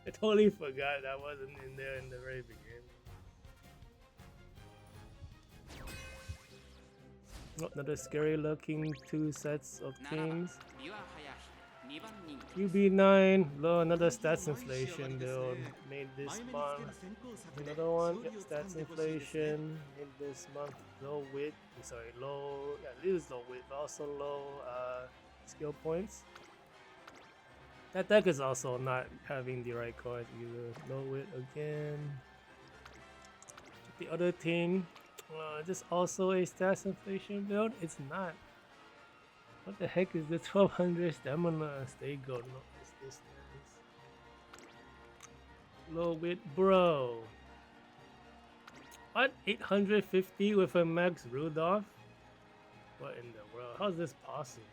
I totally forgot that wasn't in there in the very beginning. Oh, another scary looking 2 sets of teams. QB9, low, another stats inflation build made this month. Another one, yep, stats inflation made this month. Low wit, sorry, low, yeah, lose low wit, but also low skill points. That deck is also not having the right cards either. Low wit again. The other team, this also a stats inflation build? It's not. What the heck is the 1200 stamina? Stay go. No, it's this nice. Low wit, bro. What? 850 with a max Rudolph? What in the world? How's this possible?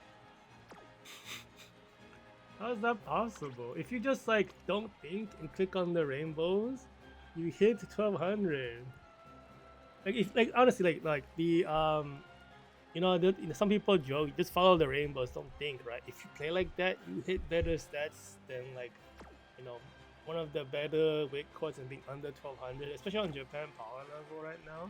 How is that possible? If you just like don't think and click on the rainbows, you hit 1200. Like if like honestly like the you know, some people joke, just follow the rainbows, don't think, right? If you play like that, you hit better stats than like, you know, one of the better weight codes and being under 1200, especially on Japan power level right now.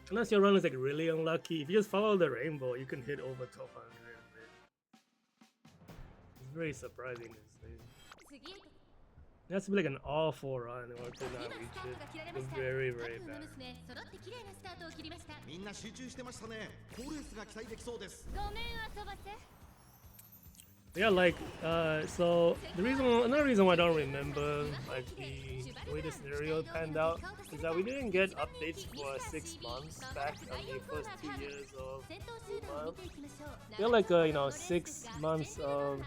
Unless your run is like really unlucky, if you just follow the rainbow, you can hit over 1200. It's very surprising these days. It has to be like an awful run in order to not reach it. It's very, very bad. Yeah, like, so another reason why I don't remember like the way the scenario panned out is that we didn't get updates for 6 months back on the first 2 years of Uma. We had like 6 months of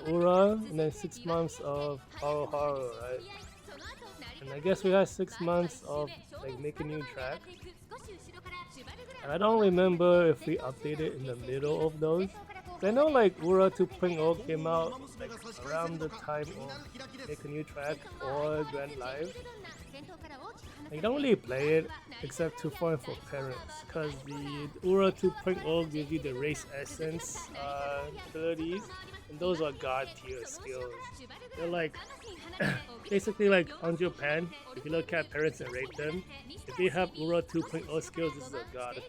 Ura, and then 6 months of Haru, right? And I guess we had 6 months of like make a new track. And I don't remember if we updated in the middle of those. I know like Ura 2.0 came out like around the time of make a new track or Grand Live. And you don't really play it except to farm for parents, because the Ura 2.0 gives you the race essence abilities, and those are god tier skills. They're like basically like on Japan, if you look at parents and rate them, if they have Ura 2.0 skills, this is a god thing.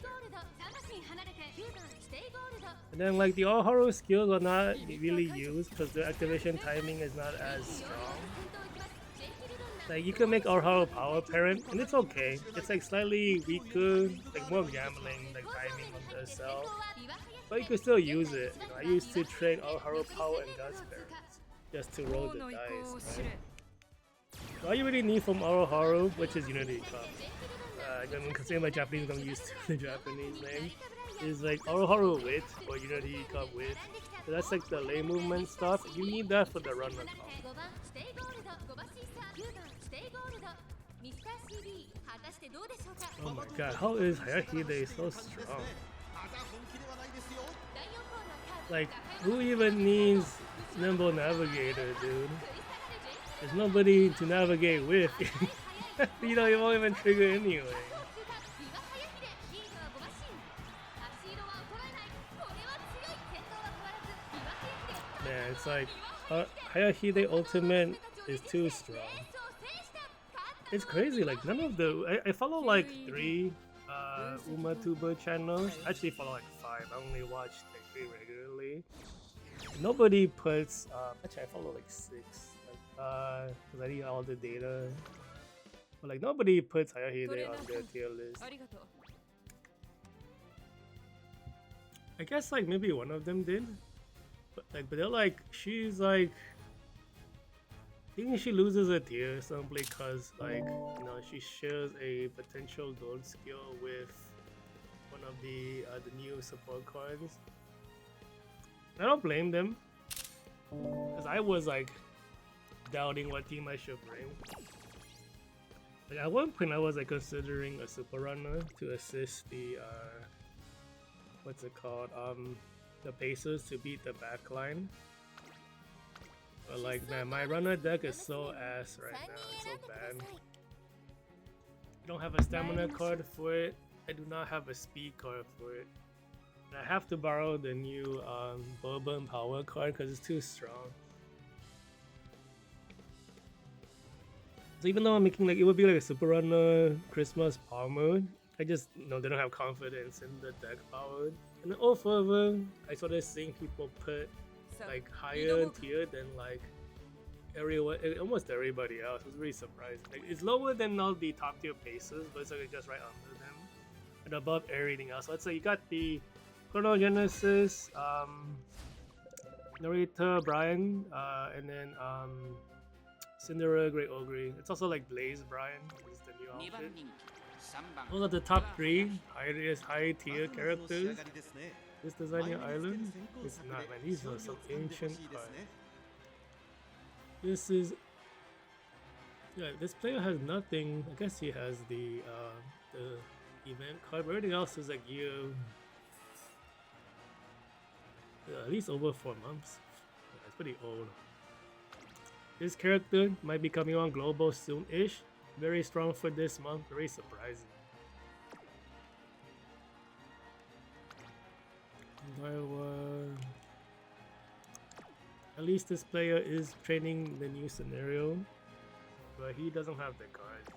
And then like the all Haru skills are not really used because the activation timing is not as strong. Like you can make all Haru power parent and it's okay. It's like slightly weaker, like more gambling, like timing on the SL. But you can still use it. You know, I used to train all Haru power and guts parents just to roll the dice. Right? So all you really need from Haru, which is Unity Cup. I mean, considering my Japanese, I'm used to the Japanese name. Is like Haru wit or Unity Cup wit. So that's like the lane movement stuff. You need that for the runner comp. Oh my god, how is Hayahide so strong? Like, who even needs Nimble Navigator, dude? There's nobody to navigate with. You know, you won't even trigger anyway. Man, it's like Hayahide Ultimate is too strong. It's crazy, like none of the I follow like 3 UmaTuber channels. I actually follow like 5. I only watch like 3 regularly. Nobody puts actually I follow like 6. Like because I need all the data. But like nobody puts Hayahide on their tier list. I guess like maybe one of them did. But they're like, she's like, I think she loses a tier simply because like, you know, she shares a potential gold skill with one of the new support cards. I don't blame them, because I was like doubting what team I should bring. Like at one point I was like considering a super runner to assist the what's it called, the Pacers to beat the backline. But like, man, my runner deck is so ass right now. It's so bad. I don't have a stamina card for it. I do not have a speed card for it. And I have to borrow the new Bourbon power card because it's too strong. So even though I'm making like, it would be like a super runner Christmas power mode, I just they don't have confidence in the deck power. And all further, I started seeing people put like higher tier than like almost everybody else. It was really surprising. Like, it's lower than all the top tier bases, but it's like just right under them and above everything else. So let's say you got the Chronogenesis, Narita Brian, and then Cinderella Great Ogre. It's also like Blaze Brian. Is the new outfit. Those are the top 3 high tier characters. This Designer Island? It's not, man. These are some ancient cards. This is... Yeah, this player has nothing. I guess he has the event card, but everything else is like year... at least over 4 months. Yeah, it's pretty old. This character might be coming on global soon-ish. Very strong for this month, very surprising. At least this player is training the new scenario, but he doesn't have the cards.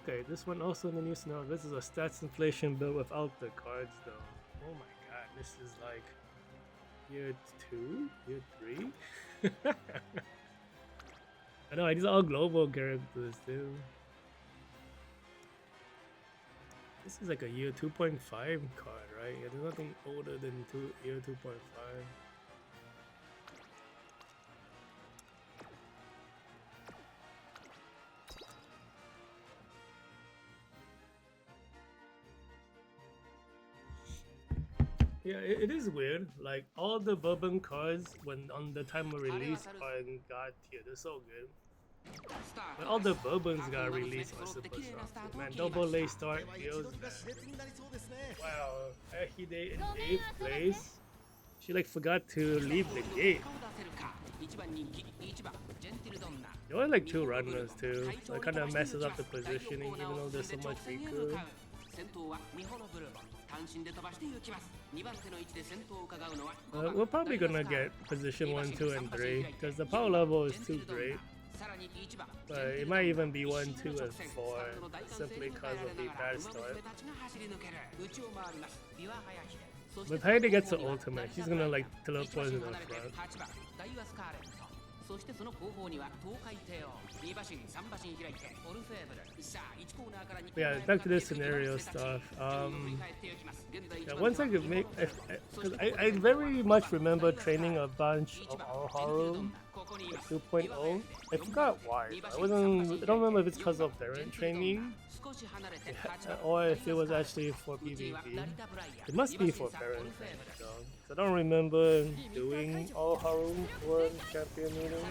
Okay, this one also in the new scenario. This is a stats inflation build without the cards though. Oh my god, this is like year 2? Year 3? I know, these are all global characters too. This is like a year 2.5 card, right? Yeah, there's nothing older than year 2.5. Yeah, it is weird. Like all the bourbon cards when on the time of release are in God tier. They're so good. But all the bourbons got released on Super Soft. Man, double lay start deals. Wow, Hayahide in 8th place. She like forgot to leave the gate. There were like 2 runners too. So it kind of messes up the positioning even though there's so much Riku. We're probably gonna get position 1, 2, and 3 because the power level is too great. But it might even be 1, 2, and 4 simply because of the bad start. But Hayahide gets the ultimate, she's gonna like teleport to the front. Yeah, back to the scenario stuff. Yeah, once I could make, because I very much remember training a bunch of Haru 2.0. I forgot why. I don't remember if it's because of parent training or if it was actually for PvP. It must be for parent training though. I don't remember doing all Haru for champion meeting.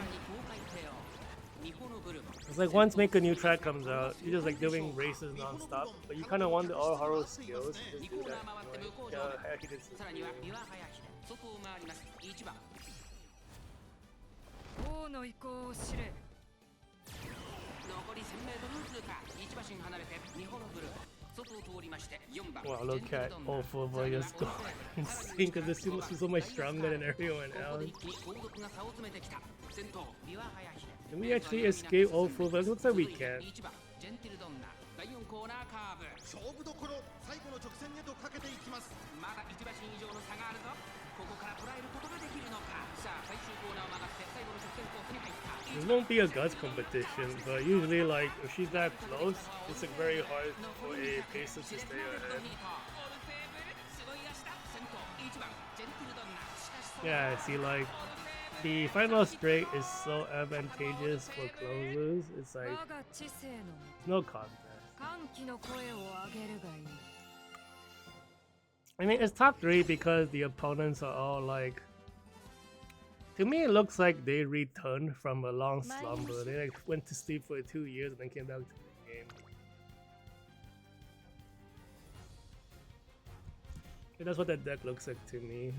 It's like once Make a New Track comes out, you're just like doing races non-stop, but you kind of want the all Haru skills to just do that. Wow, look at all 4 players go insane because this team must be so much stronger than everyone else. Can we actually escape all 4 players? Looks like we can. This won't be a guts competition, but usually like if she's that close, it's like very hard for a pacer to stay ahead. Yeah, see like the final straight is so advantageous for closers. It's like it's no contest. I mean, it's top 3 because the opponents are all like. To me, it looks like they returned from a long slumber. They like went to sleep for 2 years and then came back to the game. And that's what that deck looks like to me.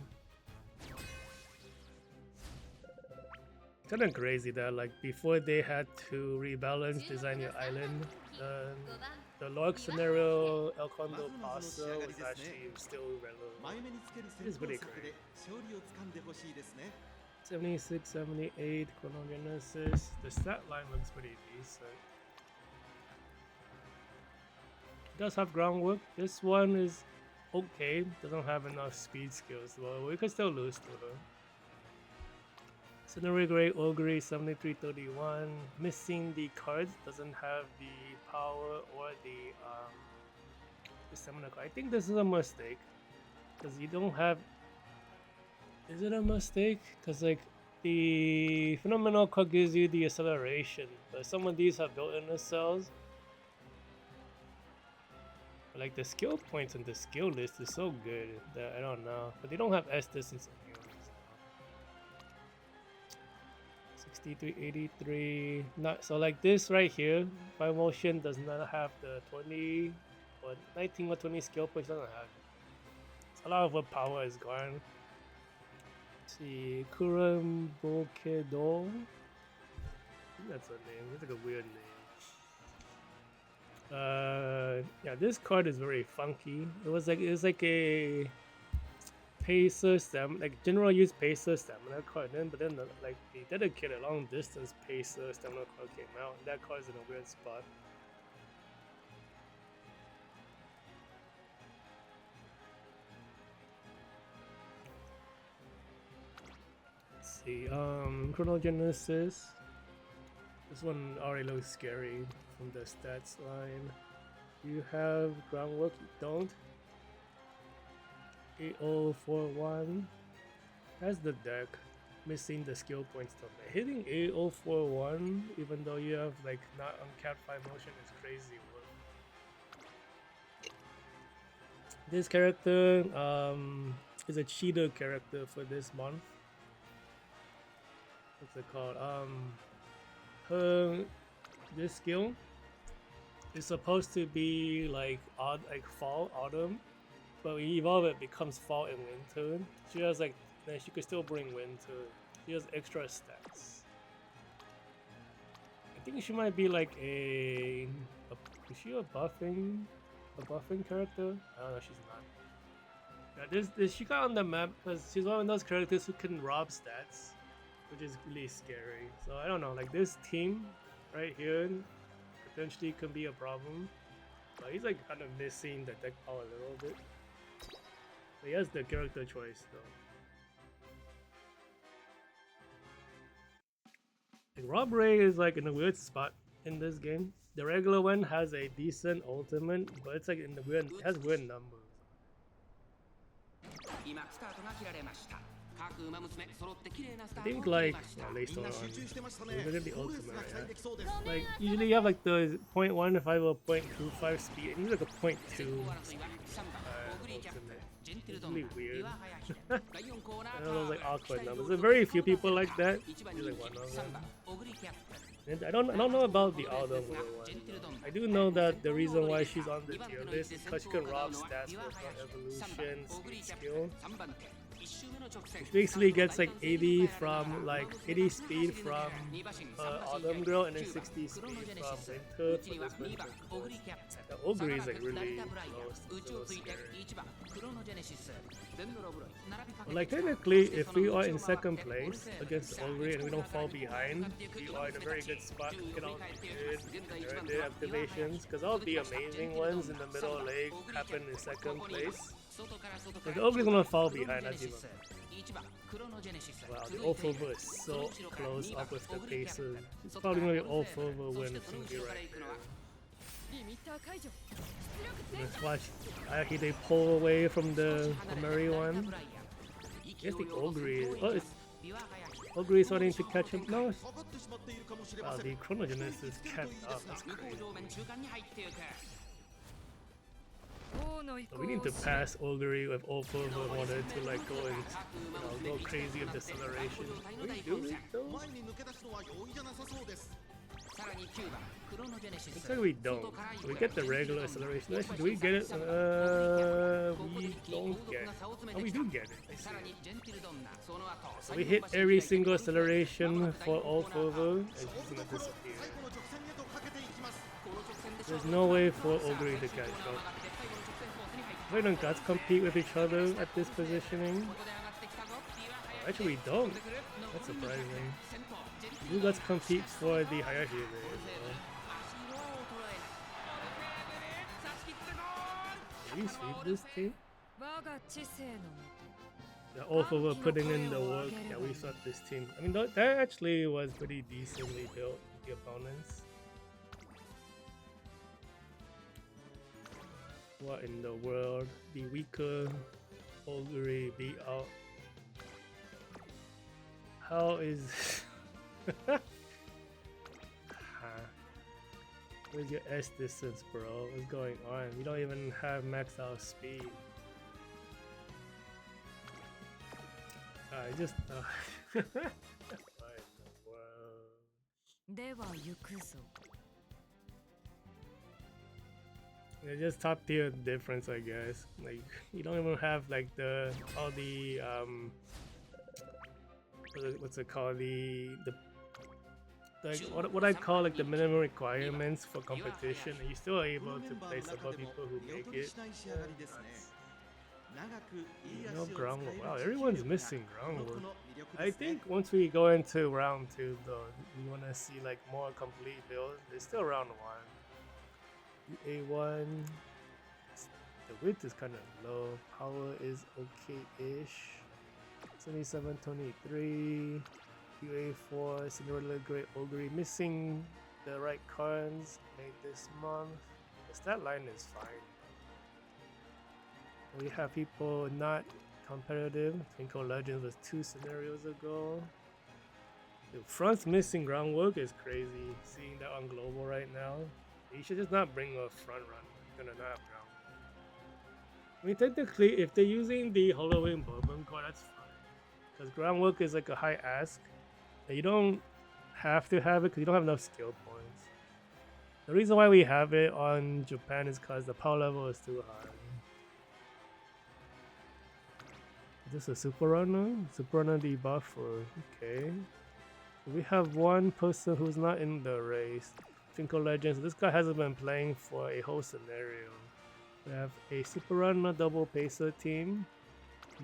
It's kind of crazy that like before they had to rebalance Design Your Island, the log scenario El Condo Pasta was actually still relevant. It's pretty crazy. 76, 78, Chronogenesis. The stat line looks pretty decent. It does have groundwork. This one is okay. Doesn't have enough speed skills. Well, we could still lose to her. Scenery Great Ogre 7331. Missing the cards. Doesn't have the power or the stamina card. I think this is a mistake. Because you don't have... Is it a mistake? Because like the phenomenal card gives you the acceleration. But some of these have built-in cells. But like the skill points and the skill list is so good that I don't know. But they don't have S distance on heroes. 6383. Not so like this right here. My motion does not have the 20 or 19 or 20 skill points. Doesn't have it. So a lot of her power is gone. Let's see, Kurambokedo. I think that's her name. It's like a weird name. Yeah, this card is very funky. It was like a pacer stamina, like general use pacer stamina card. But then like the dedicated long distance pacer stamina card came out. And that card's in a weird spot. Let's see, Chronogenesis. This one already looks scary from the stats line. You have groundwork, you don't. 8041 has the deck, missing the skill points though. Hitting 8041 even though you have like not uncapped 5 motion is crazy work. This character is a cheater character for this month. What's it called? This skill is supposed to be like fall, autumn, but when you evolve it becomes fall and winter. She has like, then she could still bring winter. She has extra stats. I think she might be like is she a buffing character? I don't know, she's not. Yeah, this she got on the map because she's one of those characters who can rob stats, which is really scary. So I don't know, like this team right here potentially could be a problem. But he's like kind of missing the deck power a little bit. But he has the character choice though. Like Rob Ray is like in a weird spot in this game. The regular one has a decent ultimate, but it's like in the weird, it has weird numbers. I think like they still on. Look at the ultimate, yeah. Like usually you have like the 0.15 or 0.25 speed, and he's like a 0.2 ultimate. It's really weird. I know those like awkward numbers. There's very few people like that. He's like one of them. And I don't know about the other one. I do know that the reason why she's on the tier list is because she can rob stats with her evolution speed skill. Which basically gets like 80 from like 80 speed from Autumn Girl and then 60 speed from Winter for this Winter. The Ogre is like really close, so scary. But like technically, if we are in second place against the Ogre and we don't fall behind, we are in a very good spot to get all the good activations, because all the amazing ones in the middle leg happen in second place. But the Ogre is gonna fall behind as even. Wow, the Ophover is so close up with the paces. It's probably gonna be Ophover when it's gonna be right there. Let's watch Hayahide pull away from the Murray one. I guess the Ogre is... Oh, it's... Ogre is starting to catch him. No, wow, the Chronogenesis kept up. That's crazy. So we need to pass Ogre with Ophover in order to like go and go crazy with deceleration. Do we do it though? Looks like we don't. So we get the regular acceleration. Actually, do we get it? We don't get it. Oh, we do get it. I see. So we hit every single acceleration for Ophover, and she's gonna disappear. There's no way for Ogre to catch up. We don't guts compete with each other at this positioning. Oh, actually, we don't. That's surprising. Do guts compete for the Hayahide as well. Did we sweep this team? Yeah, all for putting in the work. Yeah, we swept this team. I mean, that actually was pretty decently built, the opponents. What in the world? The weaker Ogre beat out. How is... Where's your S distance, bro? What's going on? We don't even have maxed out speed. I just... what in the world? Yeah, just top tier difference, I guess. Like, you don't even have like all the what's it called, like what I call like the minimum requirements for competition, and you're still able to place above people who make it. No groundwork. Wow, everyone's missing groundwork. I think once we go into round 2 though, we want to see like more complete builds. It's still round 1. A1, the width is kind of low, power is okay-ish. 2723, UA4, Cinderella Great Ogre, missing the right cards made this month. The stat line is fine. We have people not competitive. Twinkle Legends was 2 scenarios ago. The front's missing groundwork is crazy. Seeing that on global right now. You should just not bring a front run. You're gonna not have groundwork. I mean, technically, if they're using the Hollowing Bourbon card, that's fine. Because groundwork is like a high ask. And you don't have to have it because you don't have enough skill points. The reason why we have it on Japan is because the power level is too high. Is this a super runner? Super runner debuff or okay. We have one person who's not in the race. Twinkle Legends. This guy hasn't been playing for a whole scenario. We have a super runner double pacer team.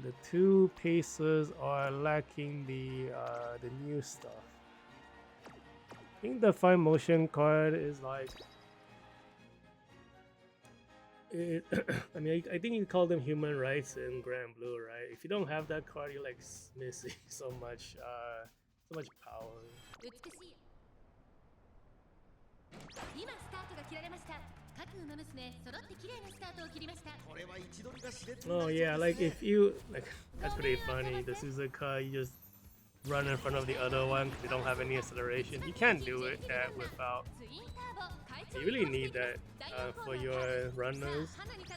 The 2 pacers are lacking the new stuff. I think the fine motion card is like it, I mean, I think you call them human rights in Grand Blue, right? If you don't have that card, you're like missing so much power. Oh yeah, like if you like, that's pretty funny. The Suzuka, you just run in front of the other one because they don't have any acceleration. You can't do it that without. You really need that for your runners.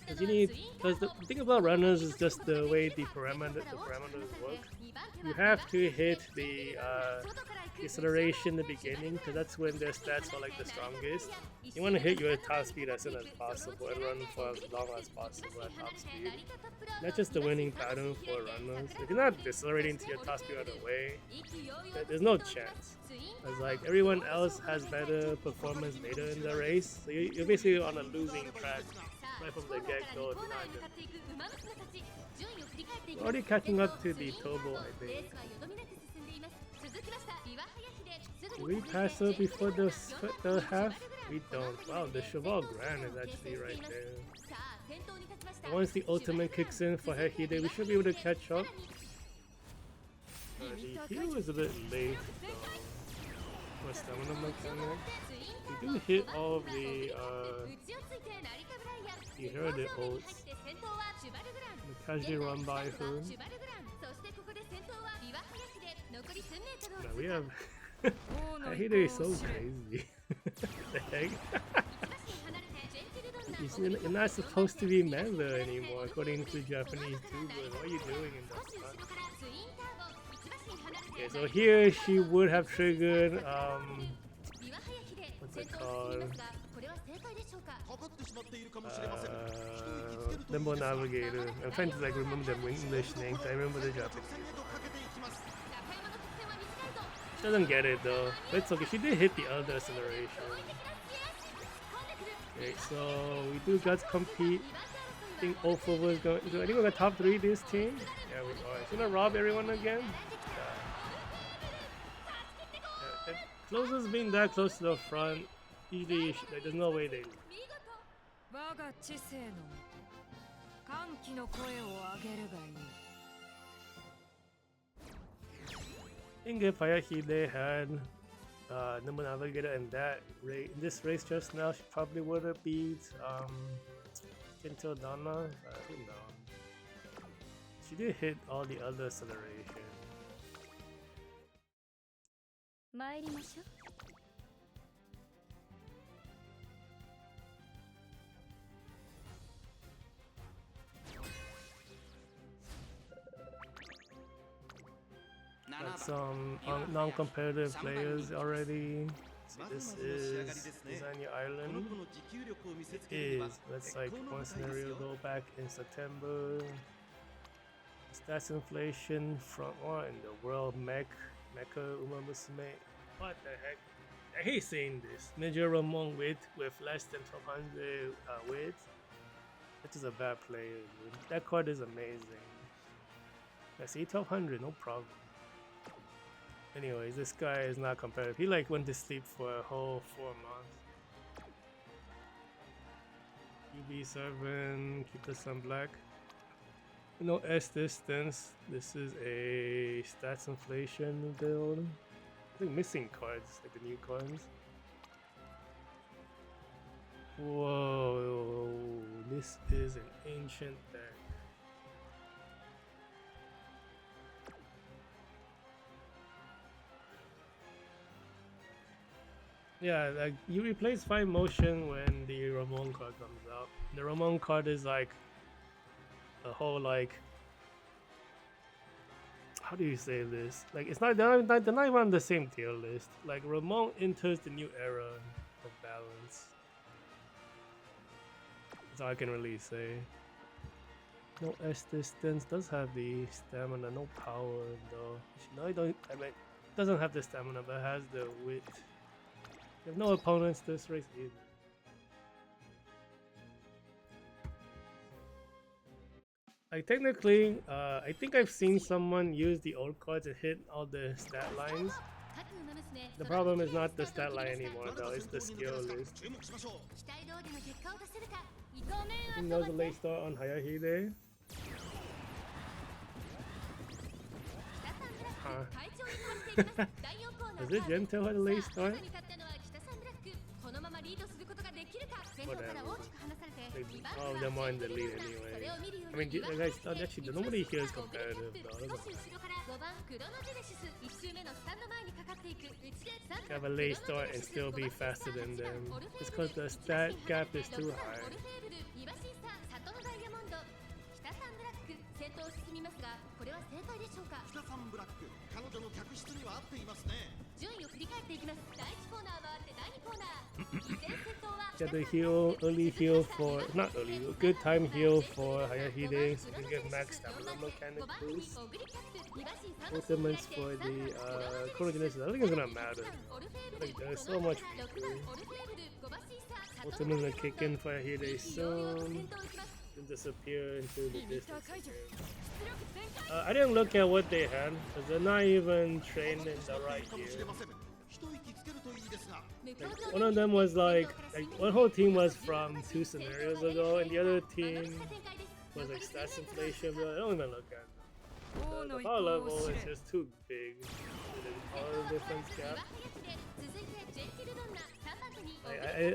Because the thing about runners is just the way the parameters work. You have to hit the acceleration in the beginning because that's when their stats are like the strongest. You want to hit your top speed as soon as possible and run for as long as possible at top speed. That's just the winning pattern for runners. If you're not decelerating to your top speed right away, there's no chance. Because like everyone else has better performance later in the race, so you're basically on a losing track right from the get-go if you're not good. We're already catching up to the Tobo, I think. Do we pass her before the half? We don't. Wow, the Cheval Grand is actually right there. And once the ultimate kicks in for Hayahide, we should be able to catch up. The heal was a bit late though. For stamina mechanic. We do hit all of the you heard the ults. We casually run by her. Now we have Hayahide is so crazy. The heck? You're not supposed to be member anymore according to Japanese tubers. What are you doing in that front? Okay, so here she would have triggered what's it called? Limbo Navigator. I'm trying to like remember the English names. I remember the Japanese. She doesn't get it though. But it's okay. She did hit the other acceleration. Okay, so we do guts compete. I think all four of us going. I think we're gonna top 3 this team. Yeah, we are. She's gonna rob everyone again. If closers being that close to the front, usually like, there's no way they. I think if Hayahide had Nimble Navigator in this race just now, she probably would have beat Gentildonna. Who knows? She did hit all the other acceleration. Got some non-competitive players already. So this is Lasagna Island. It is. Let's like one scenario go back in September. Stats inflation front one in the world Mecha Uma Musume. What the heck? I hate saying this. Ninja Ramon with less than 1200 width. That is a bad player, dude. That card is amazing. I see 1200, no problem. Anyways, this guy is not competitive. He like went to sleep for a whole 4 months. UB7, keep the sun black. No S distance. This is a stats inflation build. I think missing cards, like the new cards. Whoa, this is an ancient deck. Yeah, like you replace Fine Motion when the Ramon card comes out. The Ramon card is like a whole like, how do you say this? Like it's not they're not even on the same tier list. Like Ramon enters the new era of balance. That's all I can really say. No S distance, does have the stamina, no power though. No, I mean, it doesn't have the stamina, but it has the width. You have no opponents this race either. Like technically, I think I've seen someone use the old cards and hit all the stat lines. The problem is not the stat line anymore though, it's the skill list. I think that was a late start on Hayahide. Huh. Is it Gentil had a late start? Whatever. Like, all of them are in the lead anyway. I mean, guys, actually, nobody here is competitive though. Have a late start and still be faster than them. It's because the stat gap is too high. Get the heal, early heal for, not early, good time heal for Hayahide so you can get max stamina mechanic boost. Ultimates for the Chronogenesis, I don't think it's gonna matter. Like there's so much weaker. Ultimates gonna kick in for Hayahide soon. And disappear into the distance again. I didn't look at what they had because they're not even trained in the right gear. Like, one of them was like one whole team was from 2 scenarios ago, and the other team was like stats inflation. But I don't even look at them. The power level is just too big. The power difference gap.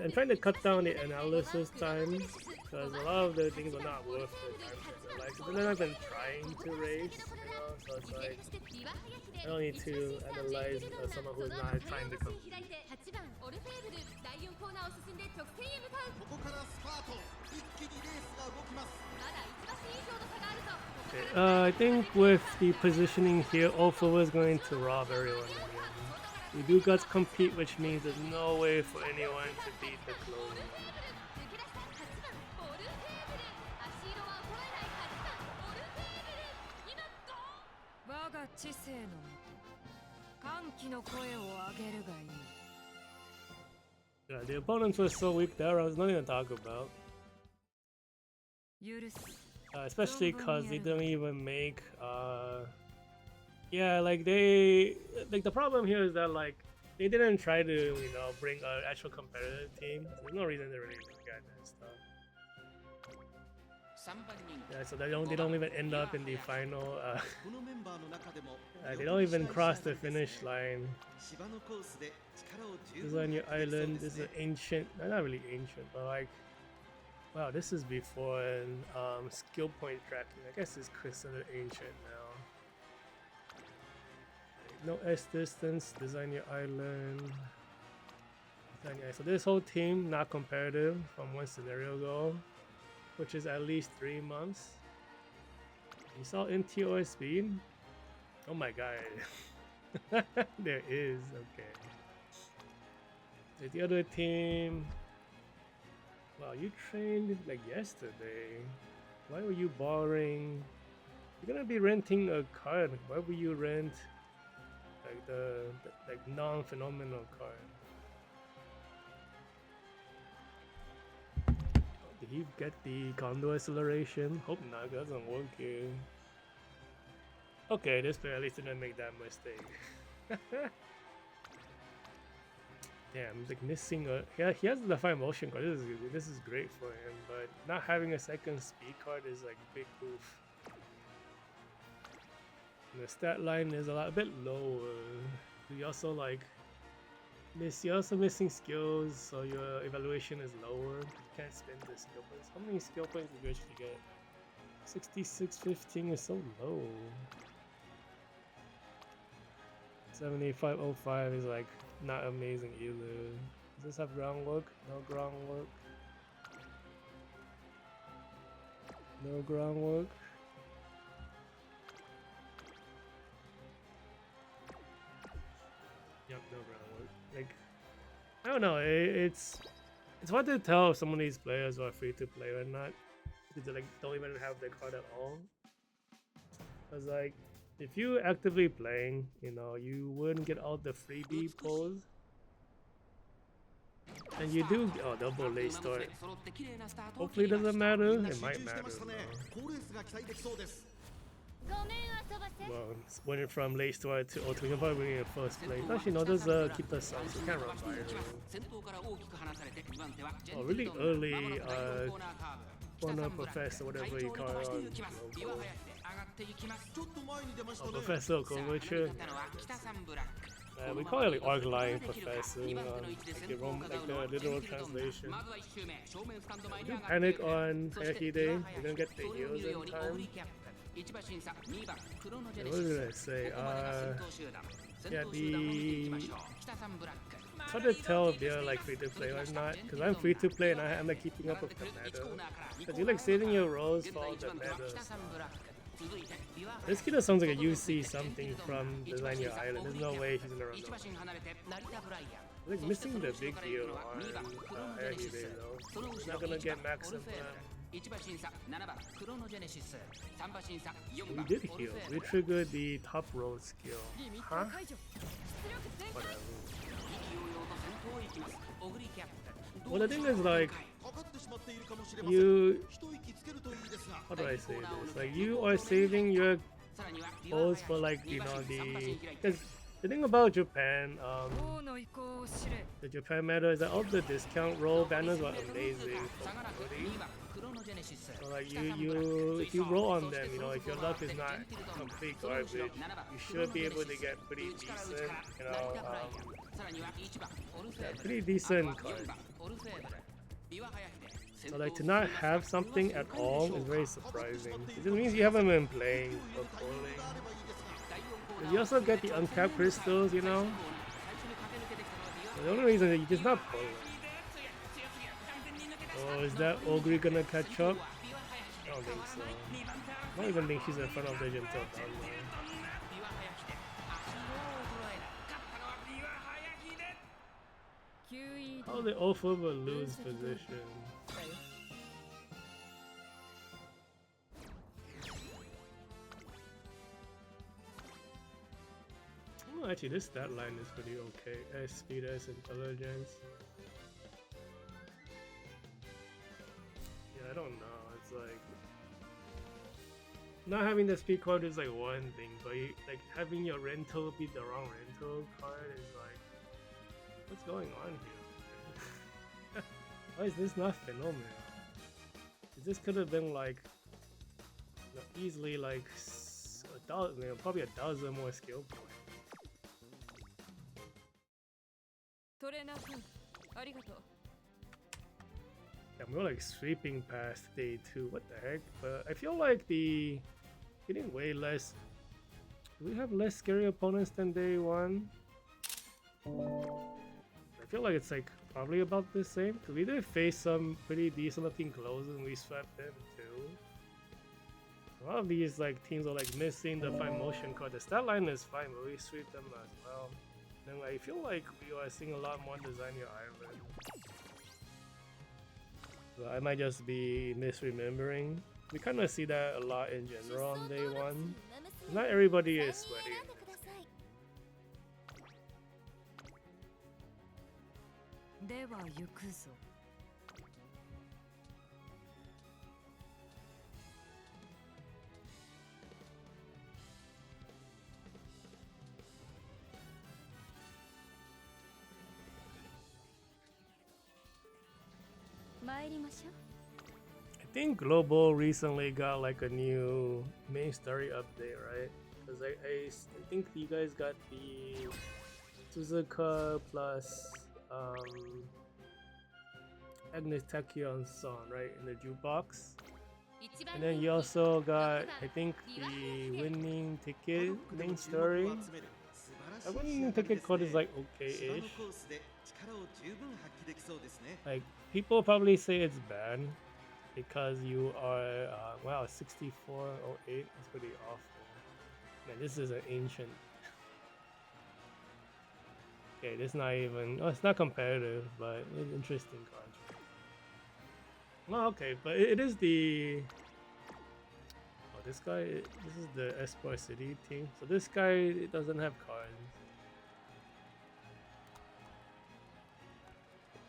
I'm trying to cut down the analysis time because a lot of the things are not worth the time to analyze. So they're not even trying to race, you know. So it's like I don't need to analyze someone who's not trying to compete. Okay, I think with the positioning here, Ofa is going to rob everyone again. We do guts compete, which means there's no way for anyone to beat the closing. Yeah, the opponents were so weak there, I was not even talking about. Especially because they didn't even make yeah, like the problem here is that like they didn't try to, you know, bring an actual competitive team. There's no reason to really look at that stuff. Yeah, so they don't even end up in the final. They don't even cross the finish line. This is on your island. This is an ancient, not really ancient, but like, wow, this is before skill point tracking. I guess it's considered ancient now. No S distance. Design your island. So this whole team not competitive from one scenario ago, which is at least 3 months. You saw NTOS speed? Oh my god. There is, okay. The other team. Wow, you trained like yesterday. Why were you borrowing? You're gonna be renting a card. Why would you rent like the like non-phenomenal card? Did you get the condo acceleration? Hope not, it doesn't work here. Okay, this player at least didn't make that mistake. Damn, like missing a... Yeah, he has the fine motion card. This is great for him, but not having a second speed card is like big oof. And the stat line is a bit lower. You also like... You're also missing skills, so your evaluation is lower. You can't spend the skill points. How many skill points did you actually get? 6615 is so low. 7505 is like not amazing either. Does this have groundwork? No groundwork. No groundwork. Yep, no groundwork. Like, I don't know. It's hard to tell if some of these players are free to play or not. They like don't even have the card at all. Cause like, if you actively playing, you know, you wouldn't get all the freebie pulls. And you do double late start. Hopefully it doesn't matter. It might matter though. Well, it's winning from late start to ultimate. You're probably winning in first place. Actually, no, there's keep the subs. You can't run viral. Oh, really early corner professor, whatever you call it on local. Oh, Professor Kovacha. We call it like Argline Professor, like the literal translation. Do panic on Hayahide. You're gonna get the heals in time. What did I say? Yeah, it's hard to tell if they're like free to play or not, because I'm free to play and I'm like keeping up with the meta. Because you like saving your rolls for all the meta stuff. This kid sounds like a UC something from Design Your Island. There's no way he's gonna run over. Like missing the big deal on Hayahide though. He's not gonna get maximum. We did heal. We triggered the top roll skill. Huh? Whatever. Well, the thing is, like, you... How do I say this? Like, you are saving your pulls for, like, you know, the... Because the thing about Japan, the Japan meta is that all the discount roll banners are amazing for quality. So like if you roll on them, you know, if your luck is not complete garbage, you should be able to get pretty decent, you know, pretty decent cards. So like to not have something at all is very surprising. It just means you haven't been playing or pulling. You also get the uncapped crystals, you know. So the only reason that you're just not pulling. Oh, is that Ogre gonna catch up? I don't think so. I don't even think she's in front of the Gentildonna. How did Ophoba lose position? Oh, actually, this stat line is pretty okay. S, speed, S, intelligence. I don't know, it's like not having the speed card is like one thing, but like having your rental be the wrong rental card is like, what's going on here? Why is this not phenomenal? This could have been like easily like a thousand, probably 1,000 more skill points. トレーナー君、ありがとう。 Yeah, we're like sweeping past day 2. What the heck? But I feel like getting way less. Do we have less scary opponents than day 1? I feel like it's like probably about the same. Cause we did face some pretty decent looking clothes and we swept them too. A lot of these like teams are like missing the fine motion card. The stat line is fine, but we sweep them as well. Then I feel like we are seeing a lot more Designer Island. So I might just be misremembering. We kind of see that a lot in general on day 1. Not everybody is sweaty. では行くぞ。参りましょう。 I think Global recently got like a new main story update, right? Because I think you guys got the Suzuka plus Agnes Takion song, right, in the jukebox. And then you also got, I think, the winning ticket main story. The winning ticket code is like okay-ish. Like, people probably say it's bad because you are, wow, 6408 is pretty awful. Man, this is an ancient. Okay, this is not even, oh, it's not competitive, but it's an interesting contract. Well, okay, but it is the, oh, this guy, this is the Esport City team. So this guy doesn't have cards.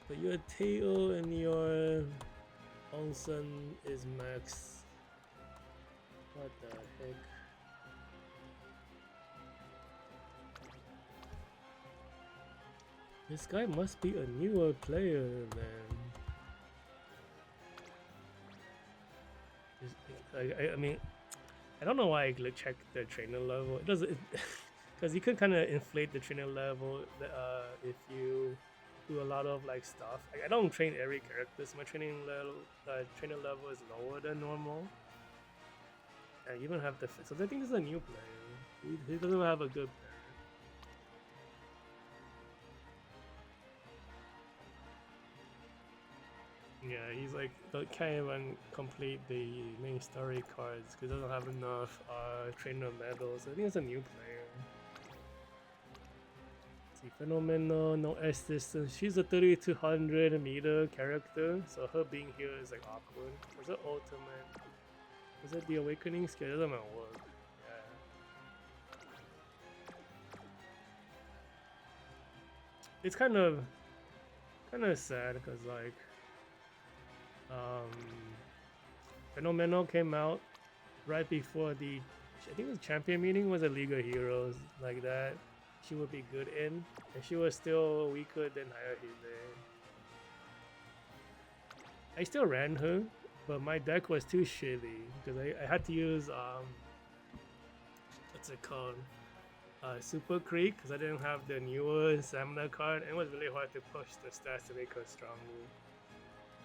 But your Teo and your Onsen is max. What the heck? This guy must be a newer player then. I mean, I don't know why I check the trainer level. It doesn't, because you can kind of inflate the trainer level if you do a lot of like stuff. Like, I don't train every character, so my trainer level is lower than normal. And you don't have the so I think this is a new player. He doesn't have a good player. Yeah, he's like can't even complete the main story cards because he doesn't have enough trainer medals. I think it's a new player. Let's see, Phenomenal, no S distance. She's a 3200 meter character, so her being here is like awkward. Was it ultimate? Was it the awakening skill? It doesn't work. Yeah. It's kind of sad because like. Phenomenal came out right before the, I think the champion meeting was a League of Heroes like that. She would be good in, and she was still weaker than Hayahide. I still ran her, but my deck was too shitty because I had to use what's it called? Super Creek because I didn't have the newer stamina card, and it was really hard to push the stats to make her stronger.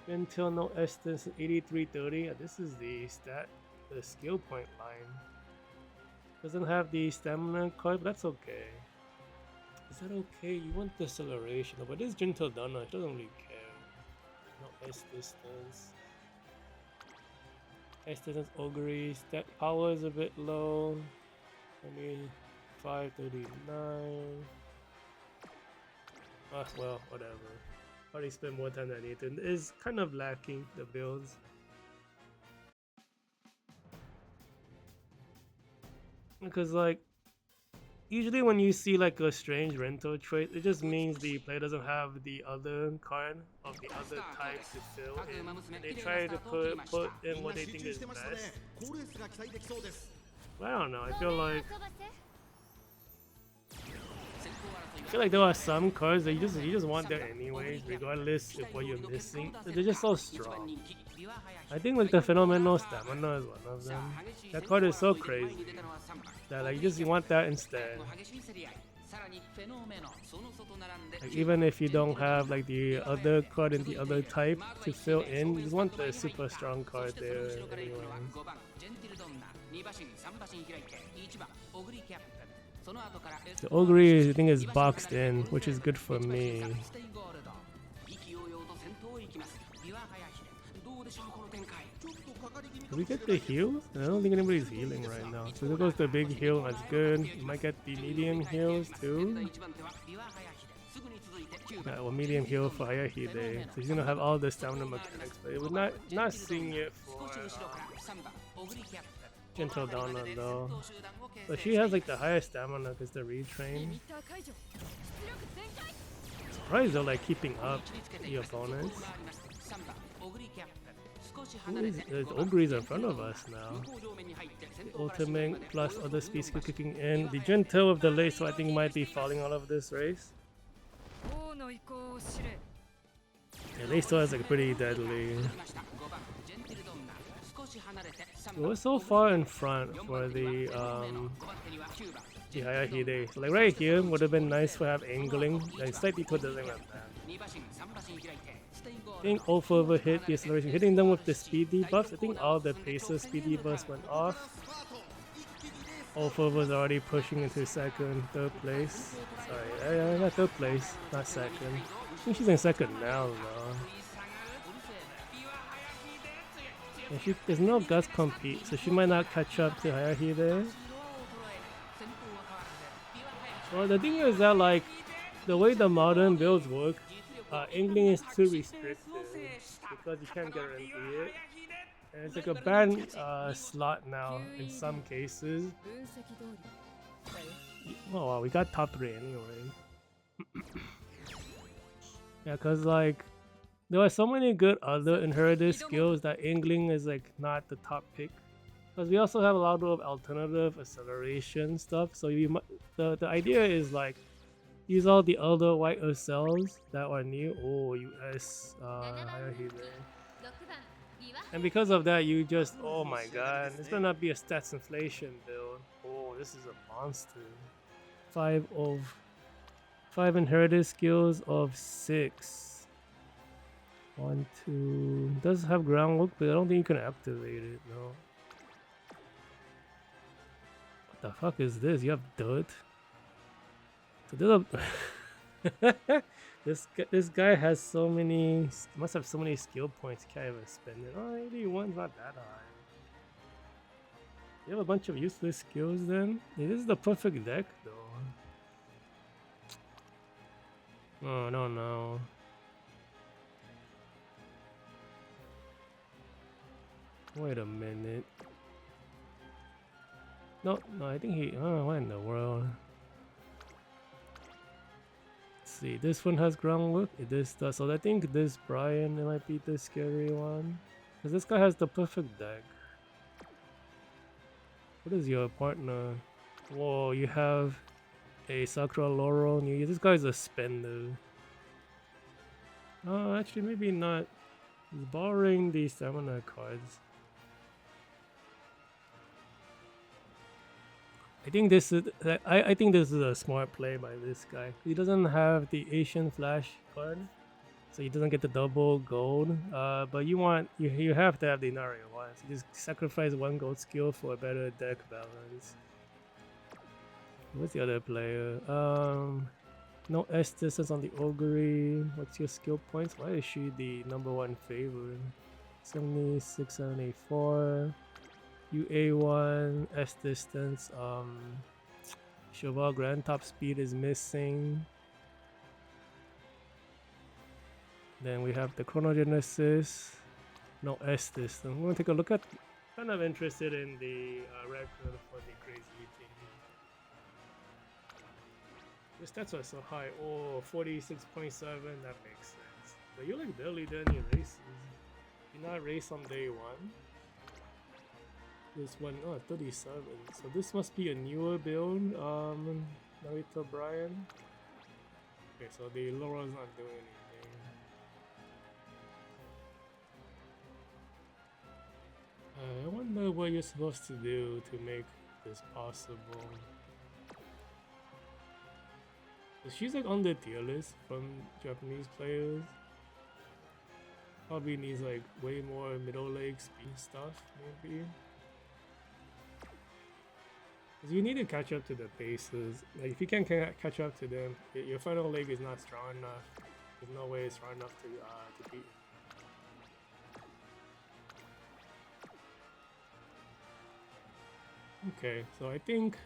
Until no Estance 8330. This is the skill point line. Doesn't have the stamina card, but that's okay. Is that okay? You want the acceleration, but this is Gentildonna. She doesn't really care. No S distance. S distance Ogre. Stat power is a bit low. Maybe 539. Well, whatever. Already spent more time than I need to. It's kind of lacking the builds. Because like usually when you see like a strange rental trait, it just means the player doesn't have the other card of the other type to fill in. And they try to put in what they think is best. But I don't know, I feel like feel like there are some cards that you just want there anyways, regardless of what you're missing. They're just so strong. I think like the Phenomenal Stamina is one of them. That card is so crazy that like you want that instead. Like even if you don't have like the other card in the other type to fill in, you just want the super strong card there anyway. The Ogre I think is boxed in, which is good for me. Can we get the heal? I don't think anybody's healing right now. So there goes the big heal, that's good. You might get the medium heals too. Yeah, well, medium heal for Hayahide. So he's gonna have all the stamina mechanics, but we're not seeing it for Gentildonna though. But she has like the highest stamina because the retrain. Surprised they're like keeping up the opponents. The Ogre's in front of us now. The ultimate plus other speed skill kicking in. The Gentil of the lace, so I think might be falling out of this race. Yeah, lace is like pretty deadly. We're so far in front for the Hayahide. So like right here would have been nice to have angling, like slightly to the limit of that. I think all over hit the acceleration, hitting them with the speed debuffs. I think all the pacer speed debuffs went off. All was already pushing into second, third place. Sorry, not third place, not second. I think she's in second now though. And there's no guts compete, so she might not catch up to Hayahide. Well, the thing is that like the way the modern builds work, angling is too restricted because you can't guarantee it. And it's like a banned slot now in some cases. Oh wow, we got top 3 anyway. Yeah, because like there are so many good other inherited skills that angling is like not the top pick. Because we also have a lot of alternative acceleration stuff. So the idea is like use all the other white cells that are new. Oh, US Hayahide. And because of that, you just, oh my god, this better not be a stats inflation build. Oh, this is a monster. 5 inherited skills of 6. 1, 2. It does have groundwork, but I don't think you can activate it. No. What the fuck is this? You have dirt. So there's a this guy has so many, must have so many skill points, can't even spend it. Oh, 81's not that high. You have a bunch of useless skills then? Yeah, this is the perfect deck though. Oh, no. Wait a minute. No, I think he, oh, what in the world? See, this one has groundwork. This does. So I think this Brian, it might be the scary one, because this guy has the perfect deck. What is your partner? Whoa, you have a Sakura Laurel. This guy's a spender. Oh, actually, maybe not. He's borrowing the stamina cards. I think this is I think this is a smart play by this guy. He doesn't have the Asian Flash card, so he doesn't get the double gold. But you have to have the Nario one. So just sacrifice 1 gold skill for a better deck balance. What's the other player? No S distance on the Ogre. What's your skill points? Why is she the #1 favorite? 76, 74. UA1, S distance, Cheval Grand Top Speed is missing. Then we have the Chronogenesis, no S distance. I'm gonna take a look at, kind of interested in the record for the crazy thing. The stats are so high, oh, 46.7, that makes sense. But you like barely done any races. You not race on day 1. This one, oh, 37. So this must be a newer build, Narita Brian. Okay, so the Laurel's not doing anything. I wonder what you're supposed to do to make this possible. She's like on the tier list from Japanese players. Probably needs like way more middle leg speed stuff, maybe. Because you need to catch up to the paces. Like if you can't catch up to them, your final leg is not strong enough. There's no way it's strong enough to beat. Okay, so I think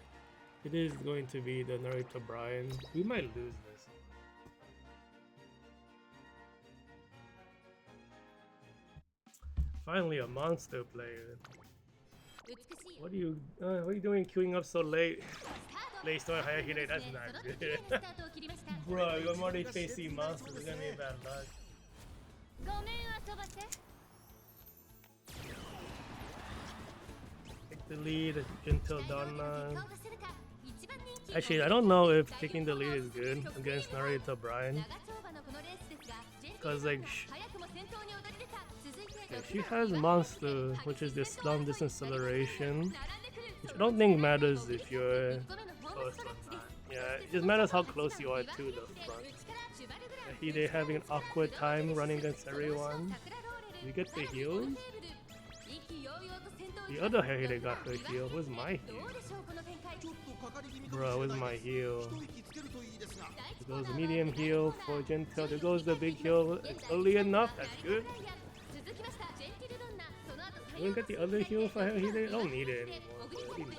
it is going to be the Narita Brian. We might lose this. Finally, a monster player. What are you doing queuing up so late? Late start Hayahide, that's not good. Bro, I'm already facing monsters, it's gonna be bad luck. Take the lead, Gentildonna. Actually, I don't know if taking the lead is good against Narita Brian. Because like she has monster, which is this long distance acceleration, which I don't think matters if you're close or not. Yeah, it just matters how close you are to the front. Hayahide having an awkward time running against everyone. You get the heal. The other Hayahide got her heal. Where's my heal? Bro, where's my heal? There goes the medium heal for Gentil. There goes the big heal. It's early enough. That's good. You don't get the other heal for Hayahide? I don't need it anymore, but it'd be nice.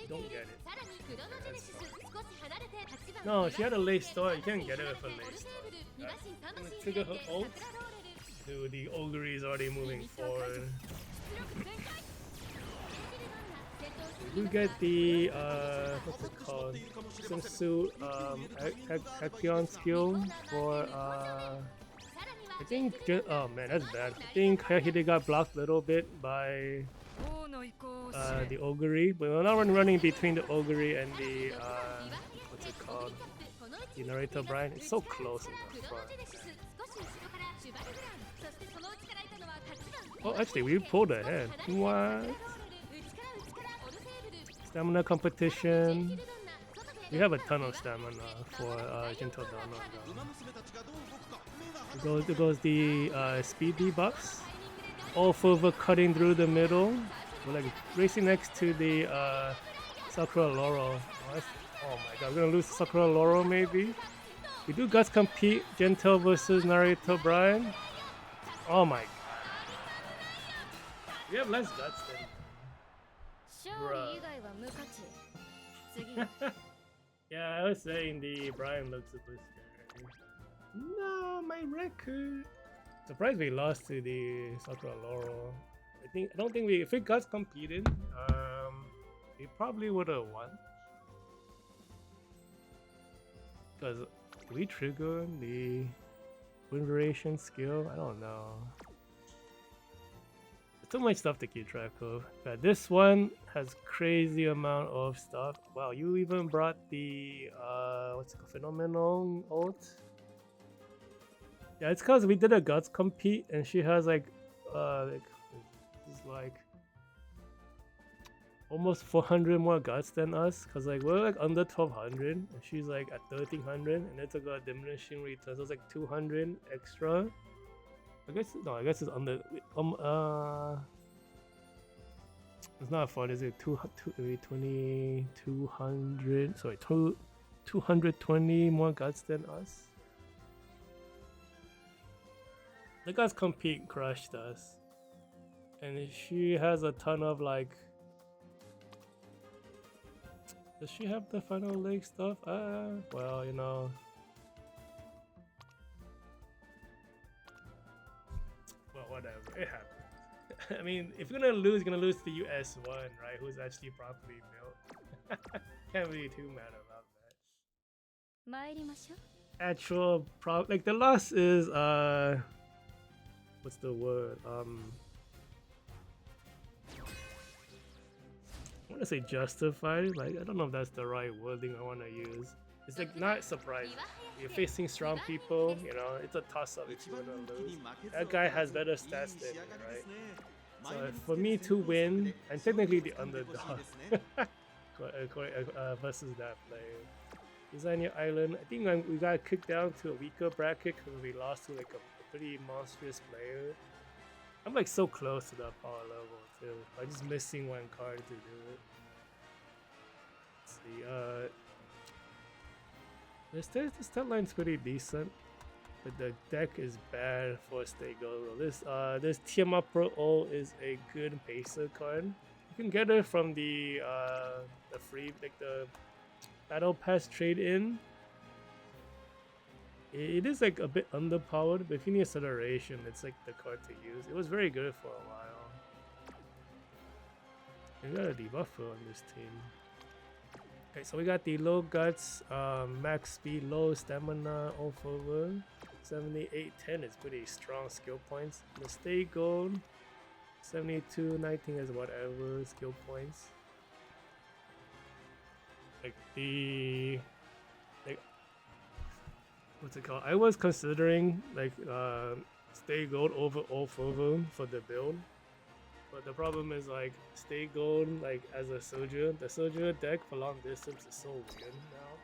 Don't get it. No, she had a late start. You can't get it with a late start. I'm gonna trigger her ult. Dude, the Ogre is already moving forward. You get the what's it called? Swimsuit Action skill for I think oh man, that's bad. I think Hayahide got blocked a little bit by the Ogre, but we're not running between the Ogre and the what's it called? The Narita Brian. It's so close in the front. Oh, actually, we pulled ahead. What? Stamina competition. We have a ton of stamina for Gentildonna. There goes the speed debuffs. All over cutting through the middle. We're like racing next to the Sakura Laurel. Oh my god, we're gonna lose Sakura Laurel maybe? We do guts compete, Gentil versus Narita Brian. Oh my god. We have less guts than bruh. Yeah, I was saying the Brian looks super scary. No, my record. Surprised we lost to the Sakura Laurel. I don't think if we guts competed, we probably would have won. Because we trigger the wind variation skill? I don't know. Too much stuff to keep track of. But this one has crazy amount of stuff. Wow, you even brought the what's it called? Phenomenal ult? Yeah, it's cause we did a guts compete and she has like almost 400 more guts than us, cause like we're like under 1200 and she's like at 1300 and it's like a diminishing return, so it's like 200 extra. I guess it's under it's not fun, is it? 220 more guts than us. The guys compete crushed us. And she has a ton of like, does she have the final leg stuff? Well, you know. Well, whatever, it happens. I mean, if you're gonna lose to the US1, right? Who's actually properly built. Can't be too mad about that. Actual like the loss is what's the word? I want to say justified. Like I don't know if that's the right wording I want to use. it's like not surprising. You're facing strong people, you know, it's a toss-up if you wanna lose. That guy has better stats than you, right? So for me to win, I'm technically the underdog versus that player. He's on your island. I think we got kicked down to a weaker bracket because we lost to like a pretty monstrous player. I'm like so close to that power level too. I'm just missing one card to do it. Let's see, the stat line's pretty decent, but the deck is bad for Stay Gold. This Tiamat Pro O is a good pacer card. You can get it from the free, like the Battle Pass trade-in. It is like a bit underpowered, but if you need acceleration, it's like the card to use. It was very good for a while. We got a debuffer on this team. Okay, so we got the low guts, max speed, low stamina, all forward. 78, 10 is pretty strong skill points. The Stay Gold, 72, 19 is whatever skill points. Like what's it called? I was considering like Stay Gold over all forward for the build. But the problem is like Stay Gold like as a soldier, the soldier deck for long distance is so weird now.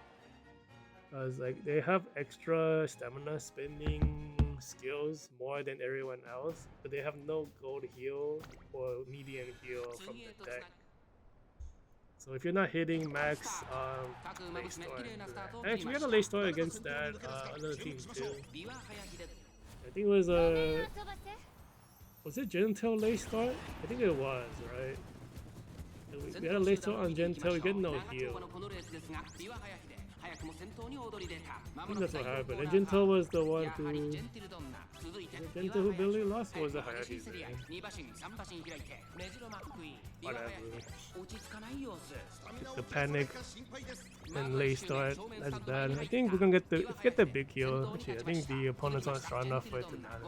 Because like they have extra stamina spending skills more than everyone else, but they have no gold heal or medium heal from the deck. So if you're not hitting max late store, actually we got a late store against that other team too. I think it was was it Gentil late start? I think it was, right? We had a late start on Gentil, we get no heal. I think that's what happened. And Gentil was the one who... Gentil who barely lost, or was it Hayahide? Whatever. The panic and late start, that's bad. I think we're gonna get the big heal. Actually, I think the opponents aren't strong enough for it to matter.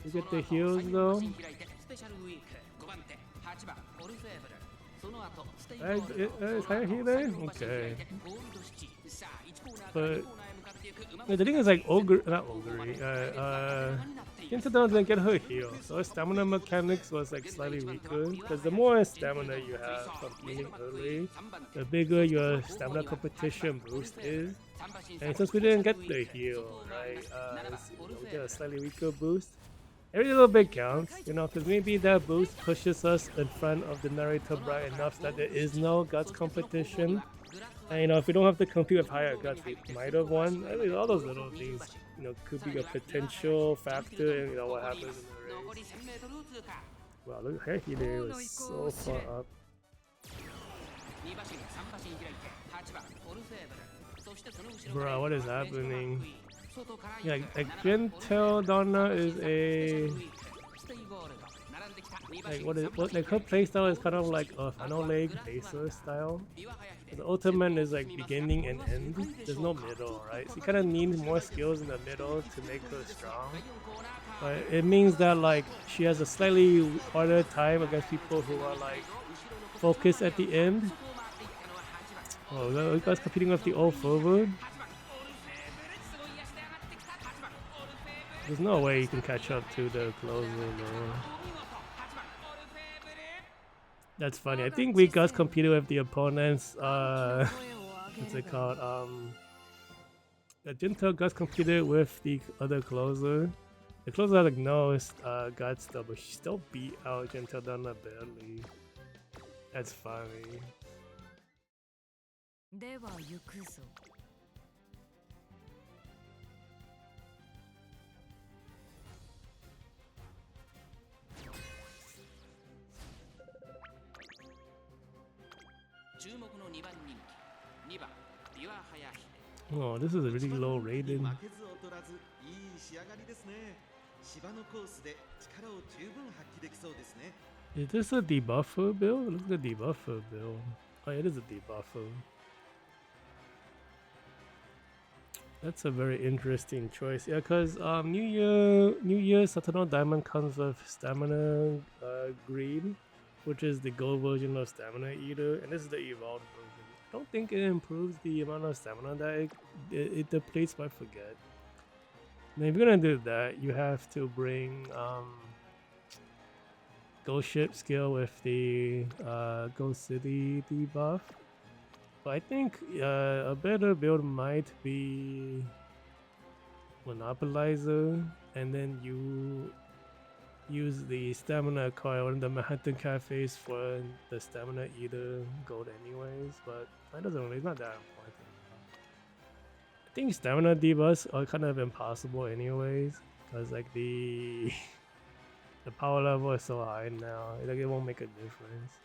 We get the heals though. Is Hayahide? Okay. But the thing is like Gentildonna didn't get her heal, so her stamina mechanics was like slightly weaker. Because the more stamina you have from healing early, the bigger your stamina competition boost is. And since we didn't get the heal, right, we get a slightly weaker boost. Every little bit counts, you know, because maybe that boost pushes us in front of the Narita Brian enough that there is no guts competition. And you know, if we don't have to compete with higher guts, we might have won. I mean, all those little things, you know, could be a potential factor in, you know, what happens in the race. Wow, look, Hayahide was so far up. Bro, what is happening? Yeah, like Gentildonna is a like her playstyle is kind of like a final leg pacer style. The ultimate is like beginning and end. There's no middle, right? So you kind of need more skills in the middle to make her strong. But it means that like she has a slightly harder time against people who are like focused at the end. Oh, you guys competing with the old forward. There's no way you can catch up to the closer, though. That's funny. I think we guys competed with the opponents. What's it called? The Gentil guys competed with the other closer. The closer had like no guts though, but she still beat out Gentildonna barely. That's funny. Oh, this is a really low rated. Is this a debuffer build? Look at the debuffer build. Oh, it is a debuffer. That's a very interesting choice. Yeah, because New Year Saturnal Diamond comes with Stamina Greed, which is the gold version of Stamina Eater, and this is the evolved version. don't think it improves the amount of stamina that it depletes, but I forget. Now, if you're gonna do that, you have to bring Ghost Ship skill with the Ghost City debuff. But I think a better build might be Monopolizer, and then you use the stamina coil in the Manhattan cafes for the stamina eater gold anyways, but that doesn't really, it's not that important. I think stamina debuffs are kind of impossible anyways, because like the power level is so high now, like it won't make a difference.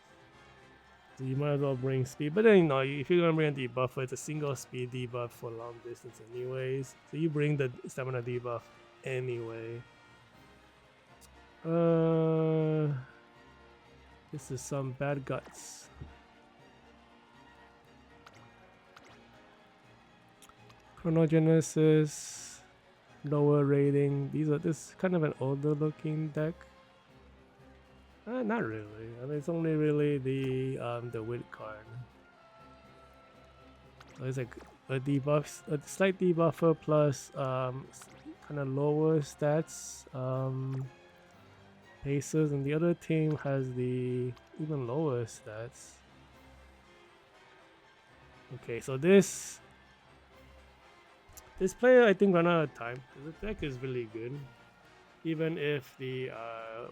So you might as well bring speed, but then you know, if you're gonna bring a debuffer, it's a single speed debuff for long distance anyways, so you bring the stamina debuff anyway. This is some bad guts. Chronogenesis, lower rating. This kind of an older looking deck. Not really. I mean, it's only really the wit card. So it's like a slight debuffer plus kind of lower stats paces, and the other team has the even lower stats. Okay, so this player I think ran out of time. The deck is really good. Even if the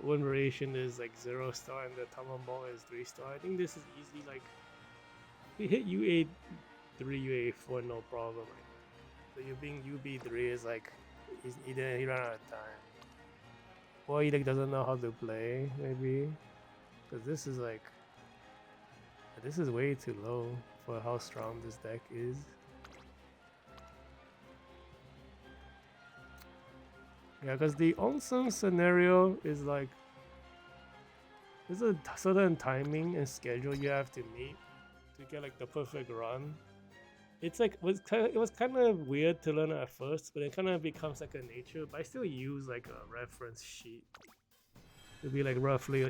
win variation is like 0-star and the Tamon Ball is 3-star, I think this is easy. Like, we hit UA3, UA4, no problem. So you being UB3 is like, he ran out of time. Or he like doesn't know how to play, maybe. Because this is like, this is way too low for how strong this deck is. Yeah, because the Onsen scenario is like, there's a certain timing and schedule you have to meet to get like the perfect run. It's like, it was kind of weird to learn at first, but it kind of becomes like a nature. But I still use like a reference sheet to be like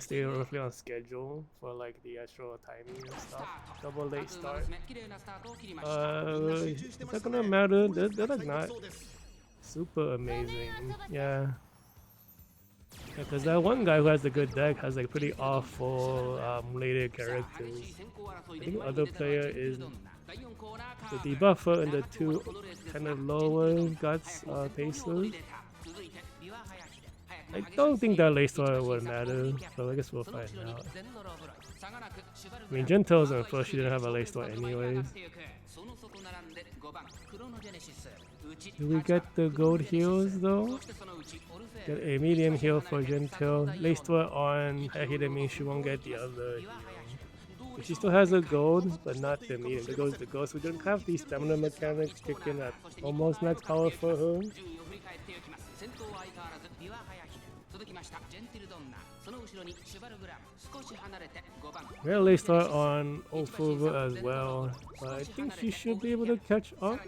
stay roughly on schedule for like the actual timing and stuff. Double late start. Is that gonna matter? They're like not super amazing, yeah. Because that one guy who has the good deck has like pretty awful later characters. I think the other player is the debuffer and the two kind of lower guts pacers. I don't think that late start would matter, so I guess we'll find out. I mean, Gentildonna first, she didn't have a late start anyways. Do we get the gold heals though? Get a medium heal for Gentil. Late start on Hayahide means she won't get the other heal. She still has a gold, but not the medium. The gold is the gold, so we don't have the stamina mechanics kicking at almost max power for her. We're late start on Ofuva as well, but I think she should be able to catch up.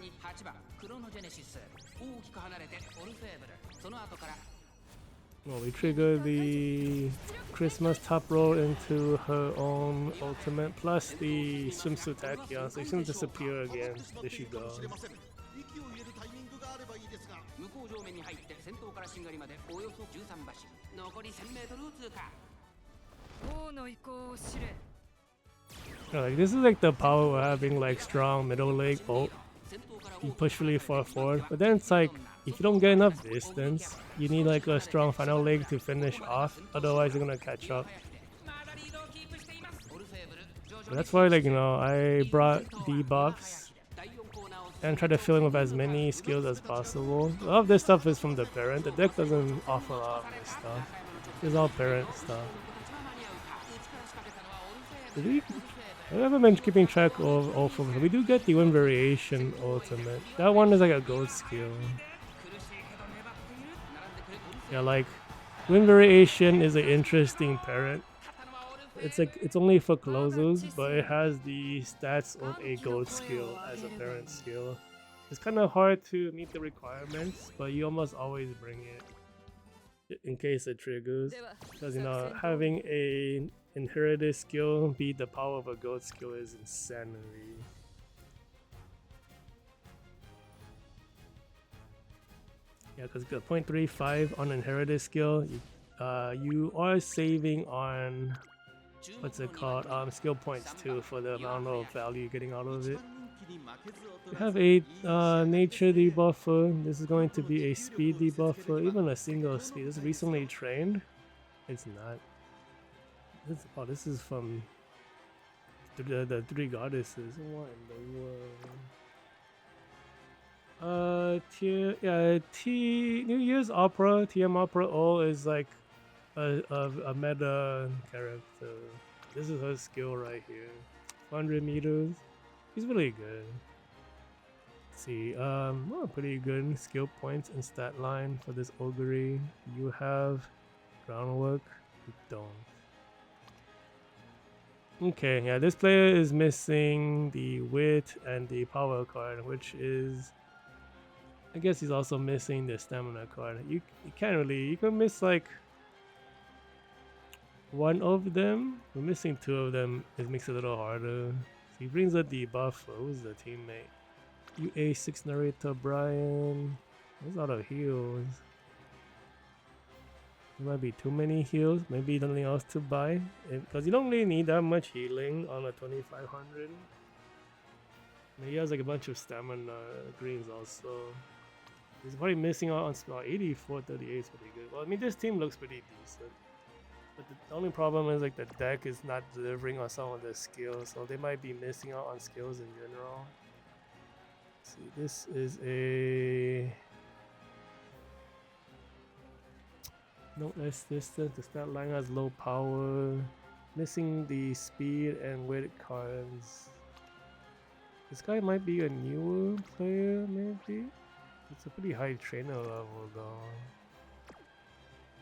Well, we trigger the Christmas top roll into her own ultimate, plus the swimsuit Tachyon, so she shouldn't disappear again. There she goes. Like, this is like the power of having like strong middle leg ult. You push really far forward, but then it's like, if you don't get enough distance, you need like a strong final leg to finish off, otherwise you're gonna catch up. But that's why, like, you know, I brought debuffs and try to fill in with as many skills as possible. A lot of this stuff is from the parent. The deck doesn't offer a lot of this stuff. It's all parent stuff. I haven't been keeping track of all of them. We do get the win variation ultimate. That one is like a gold skill. Yeah, like, win variation is an interesting parent. It's like, it's only for closers, but it has the stats of a gold skill as a parent skill. It's kind of hard to meet the requirements, but you almost always bring it in case it triggers. Because, you know, having a inherited skill beat the power of a gold skill is insanity. Yeah, because the 0.35 on inherited skill, you are saving on what's it called? Skill points too for the amount of value you're getting out of it. We have a nature debuffer. This is going to be a speed debuffer, even a single speed. This is recently trained. It's not. This is from the three goddesses. What in the world? New Year's Opera, TM Opera O is like a meta character. This is her skill right here. 100 meters. He's really good. Let's see, well, pretty good skill points and stat line for this Ogre. You have groundwork. You don't. Okay, yeah, this player is missing the wit and the power card, which is, I guess he's also missing the stamina card. You can't really, you can miss like one of them. We're missing two of them. It makes it a little harder. So he brings a debuff. Who's the teammate? US1 Narita Brian. There's a lot of heals. There might be too many heals. Maybe something else to buy. Because you don't really need that much healing on a 2500. He has like a bunch of stamina greens also. He's probably missing out on spot 8438 is pretty good. Well, I mean, this team looks pretty decent. But the only problem is like the deck is not delivering on some of the skills. So they might be missing out on skills in general. Let's see, this is a... No assistance, the stat line has low power. Missing the speed and wit cards. This guy might be a newer player, maybe? It's a pretty high trainer level though.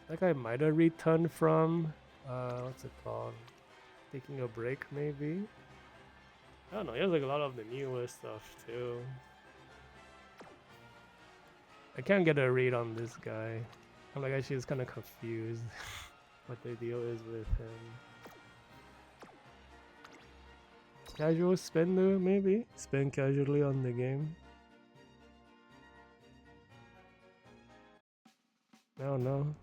That guy might have returned from, what's it called? Taking a break maybe? I don't know, he has like a lot of the newer stuff too. I can't get a read on this guy. I'm like actually just kind of confused what the deal is with him. Casual spender maybe? Spend casually on the game. I don't know.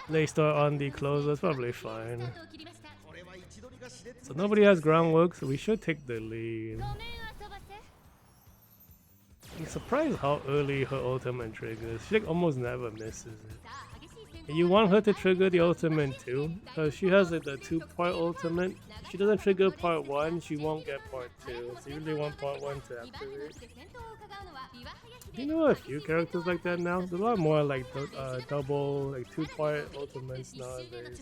Play store on the closer, it's probably fine. So nobody has groundwork, so we should take the lead. I'm surprised how early her ultimate triggers. She like almost never misses it. And you want her to trigger the ultimate too, because she has like the 2-part ultimate. If she doesn't trigger part 1, she won't get part 2. So you really want part 1 to activate. Do you know a few characters like that now? There's a lot more like double, like 2-part ultimates nowadays.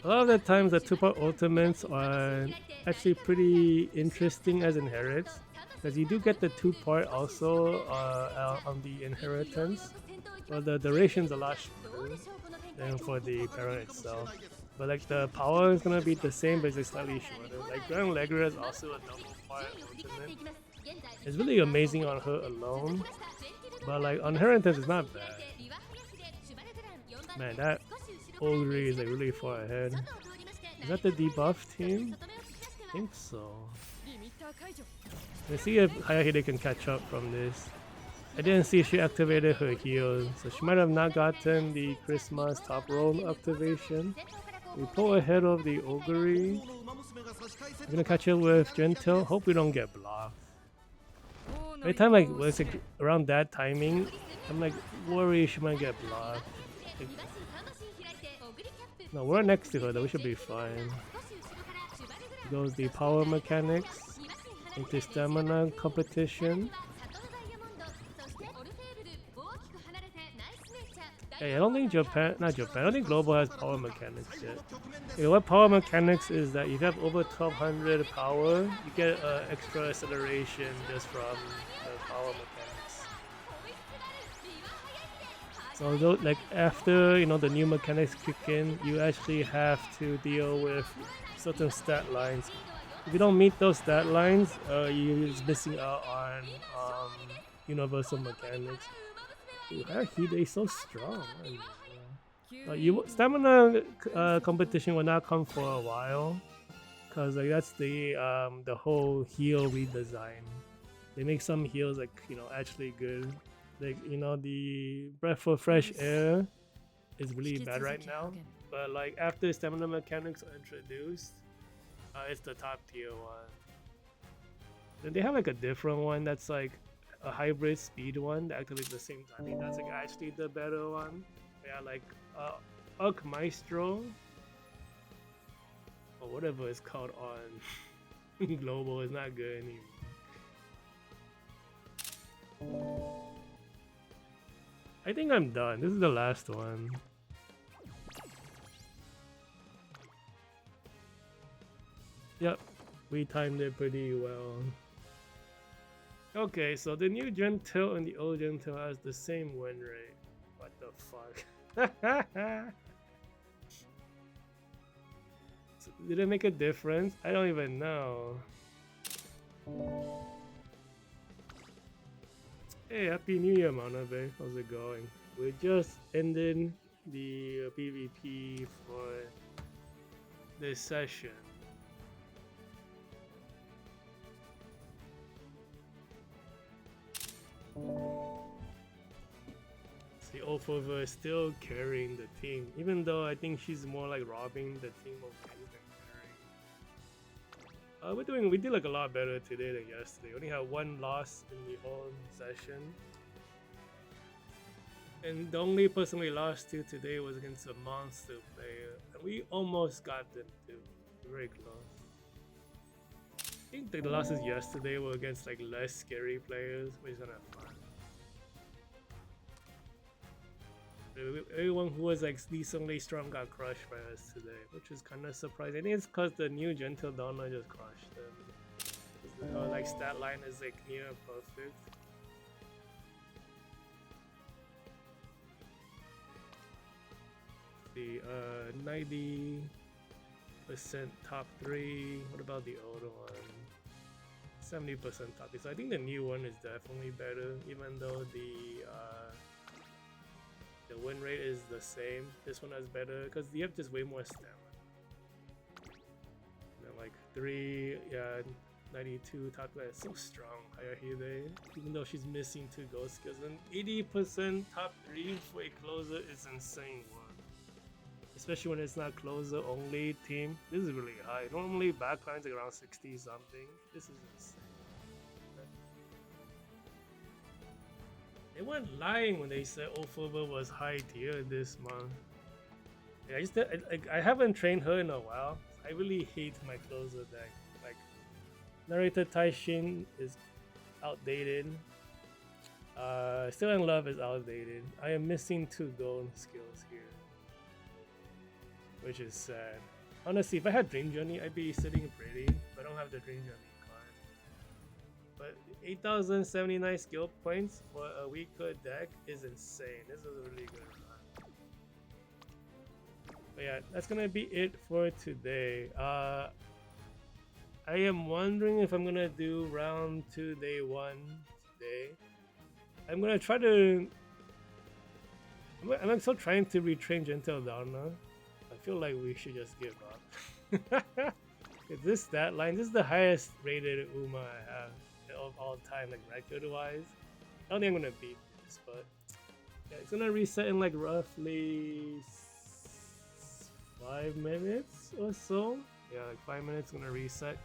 A lot of the times the 2-part ultimates are actually pretty interesting as inherits, because you do get the 2-part also on the inheritance, but the duration's a lot shorter than for the parent itself. But like the power is gonna be the same, but it's slightly shorter. Like Grand Legra is also a double-part ultimate. It's really amazing on her alone, but like on inheritance it's not bad. Man, that Ogre is like really far ahead. Is that the debuff team? I think so. Let's see if Hayahide can catch up from this. I didn't see she activated her heal, so she might have not gotten the Christmas top roll activation. We pull ahead of the Ogre. We're gonna catch up with Gentil. Hope we don't get blocked. Every time like it's like around that timing, I'm like worried she might get blocked. Like, no, we're next to her though, we should be fine. Goes the power mechanics into stamina competition. Hey, I don't think Japan, I don't think Global has power mechanics yet. Okay, what power mechanics is that if you have over 1200 power, you get extra acceleration just from the power mechanics. So though, like after the new mechanics kick in, you actually have to deal with certain stat lines. If you don't meet those stat lines, you're just missing out on universal mechanics. Hayahide is so strong. Stamina competition will not come for a while, because like that's the whole heal redesign. They make some heals like actually good. Like the breath of fresh air is really bad right now, but like after stamina mechanics are introduced, it's the top tier one. Then they have like a different one that's like a hybrid speed one that activates at the same time. I think that's like actually the better one. Yeah, like Uk Maestro or whatever it's called on global is not good anymore. I think I'm done. This is the last one. Yep, we timed it pretty well. Okay, so the new Gentil and the old Gentil has the same win rate. What the fuck? So did it make a difference? I don't even know. Hey, Happy New Year, Manabe. How's it going? We just ended the PvP for this session. See, Ophover is still carrying the team, even though I think she's more like robbing the team of things than carrying. We did like a lot better today than yesterday. Only had one loss in the whole session, and the only person we lost to today was against a monster player, and we almost got them too. Very close. I think the losses yesterday were against like less scary players, which is kind of fun. Everyone who was like decently strong got crushed by us today, which is kind of surprising. I think it's because the new Gentildonna just crushed them. The like stat line is like near perfect. The 90% top 3. What about the older one? 70% top 3. So I think the new one is definitely better, even though the win rate is the same. This one has better because you have just way more stamina. And like 3, yeah, 92 top 3 is so strong. Hayahide, even though she's missing 2 ghost skills, and 80% top 3 for a closer is insane one. Especially when it's not closer only team. This is really high. Normally backlines like around 60 something. This is insane. They weren't lying when they said Ophover was high tier this month. Yeah, I haven't trained her in a while. I really hate my closer deck. Like Narita Taishin is outdated. Still in Love is outdated. I am missing 2 gold skills here, which is sad. Honestly, if I had Dream Journey, I'd be sitting pretty, but I don't have the Dream Journey card. But 8,079 skill points for a weaker deck is insane. This is a really good run. But yeah, that's gonna be it for today. I am wondering if I'm gonna do round 2 day 1 today. I'm gonna try to. I'm still trying to retrain Gentildonna. I feel like we should just give up. This stat line, this is the highest rated Uma I have of all time, like record wise. I don't think I'm gonna beat this, but yeah, it's gonna reset in like roughly 5 minutes or so. Yeah, like 5 minutes gonna reset.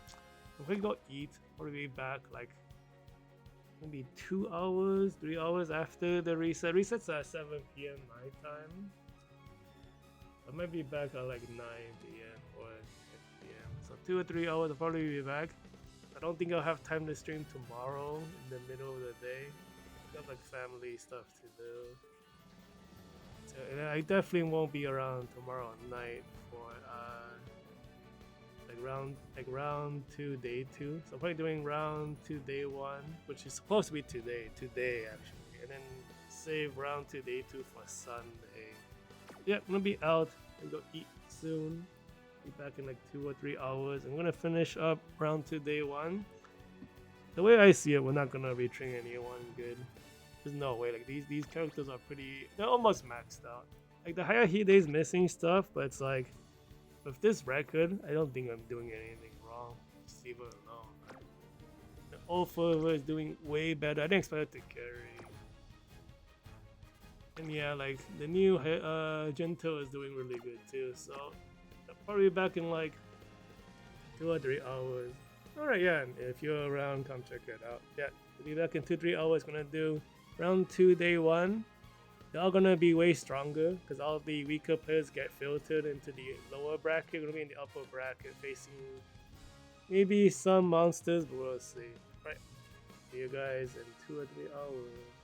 If we go eat, we'll be back like maybe 2 hours, 3 hours after the reset. Resets at 7 p.m. my time. I might be back at like 9 p.m. or 10 p.m. So 2 or 3 hours, I'll probably be back. I don't think I'll have time to stream tomorrow in the middle of the day. I got like family stuff to do. So, and I definitely won't be around tomorrow night for round 2 day 2. So I'm probably doing round 2 day 1, which is supposed to be today actually, and then save round 2 day 2 for Sunday. Yeah, I'm gonna be out and go eat soon. Be back in like 2 or 3 hours. I'm gonna finish up round 2 day 1. The way I see it, we're not gonna retrain anyone good. There's no way. Like these characters are they're almost maxed out. Like the Hayahide is missing stuff, but it's like with this record, I don't think I'm doing anything wrong. Just leave it alone. The old Forever is doing way better. I didn't expect it to carry. And yeah, like the new Gentil is doing really good too. So I'll probably be back in like 2 or 3 hours. Alright, yeah, and if you're around, come check it out. Yeah, we'll be back in 2-3 hours. Gonna do round 2, day 1. They're all gonna be way stronger because all the weaker players get filtered into the lower bracket. Gonna be in the upper bracket facing maybe some monsters, but we'll see. Right, see you guys in 2 or 3 hours.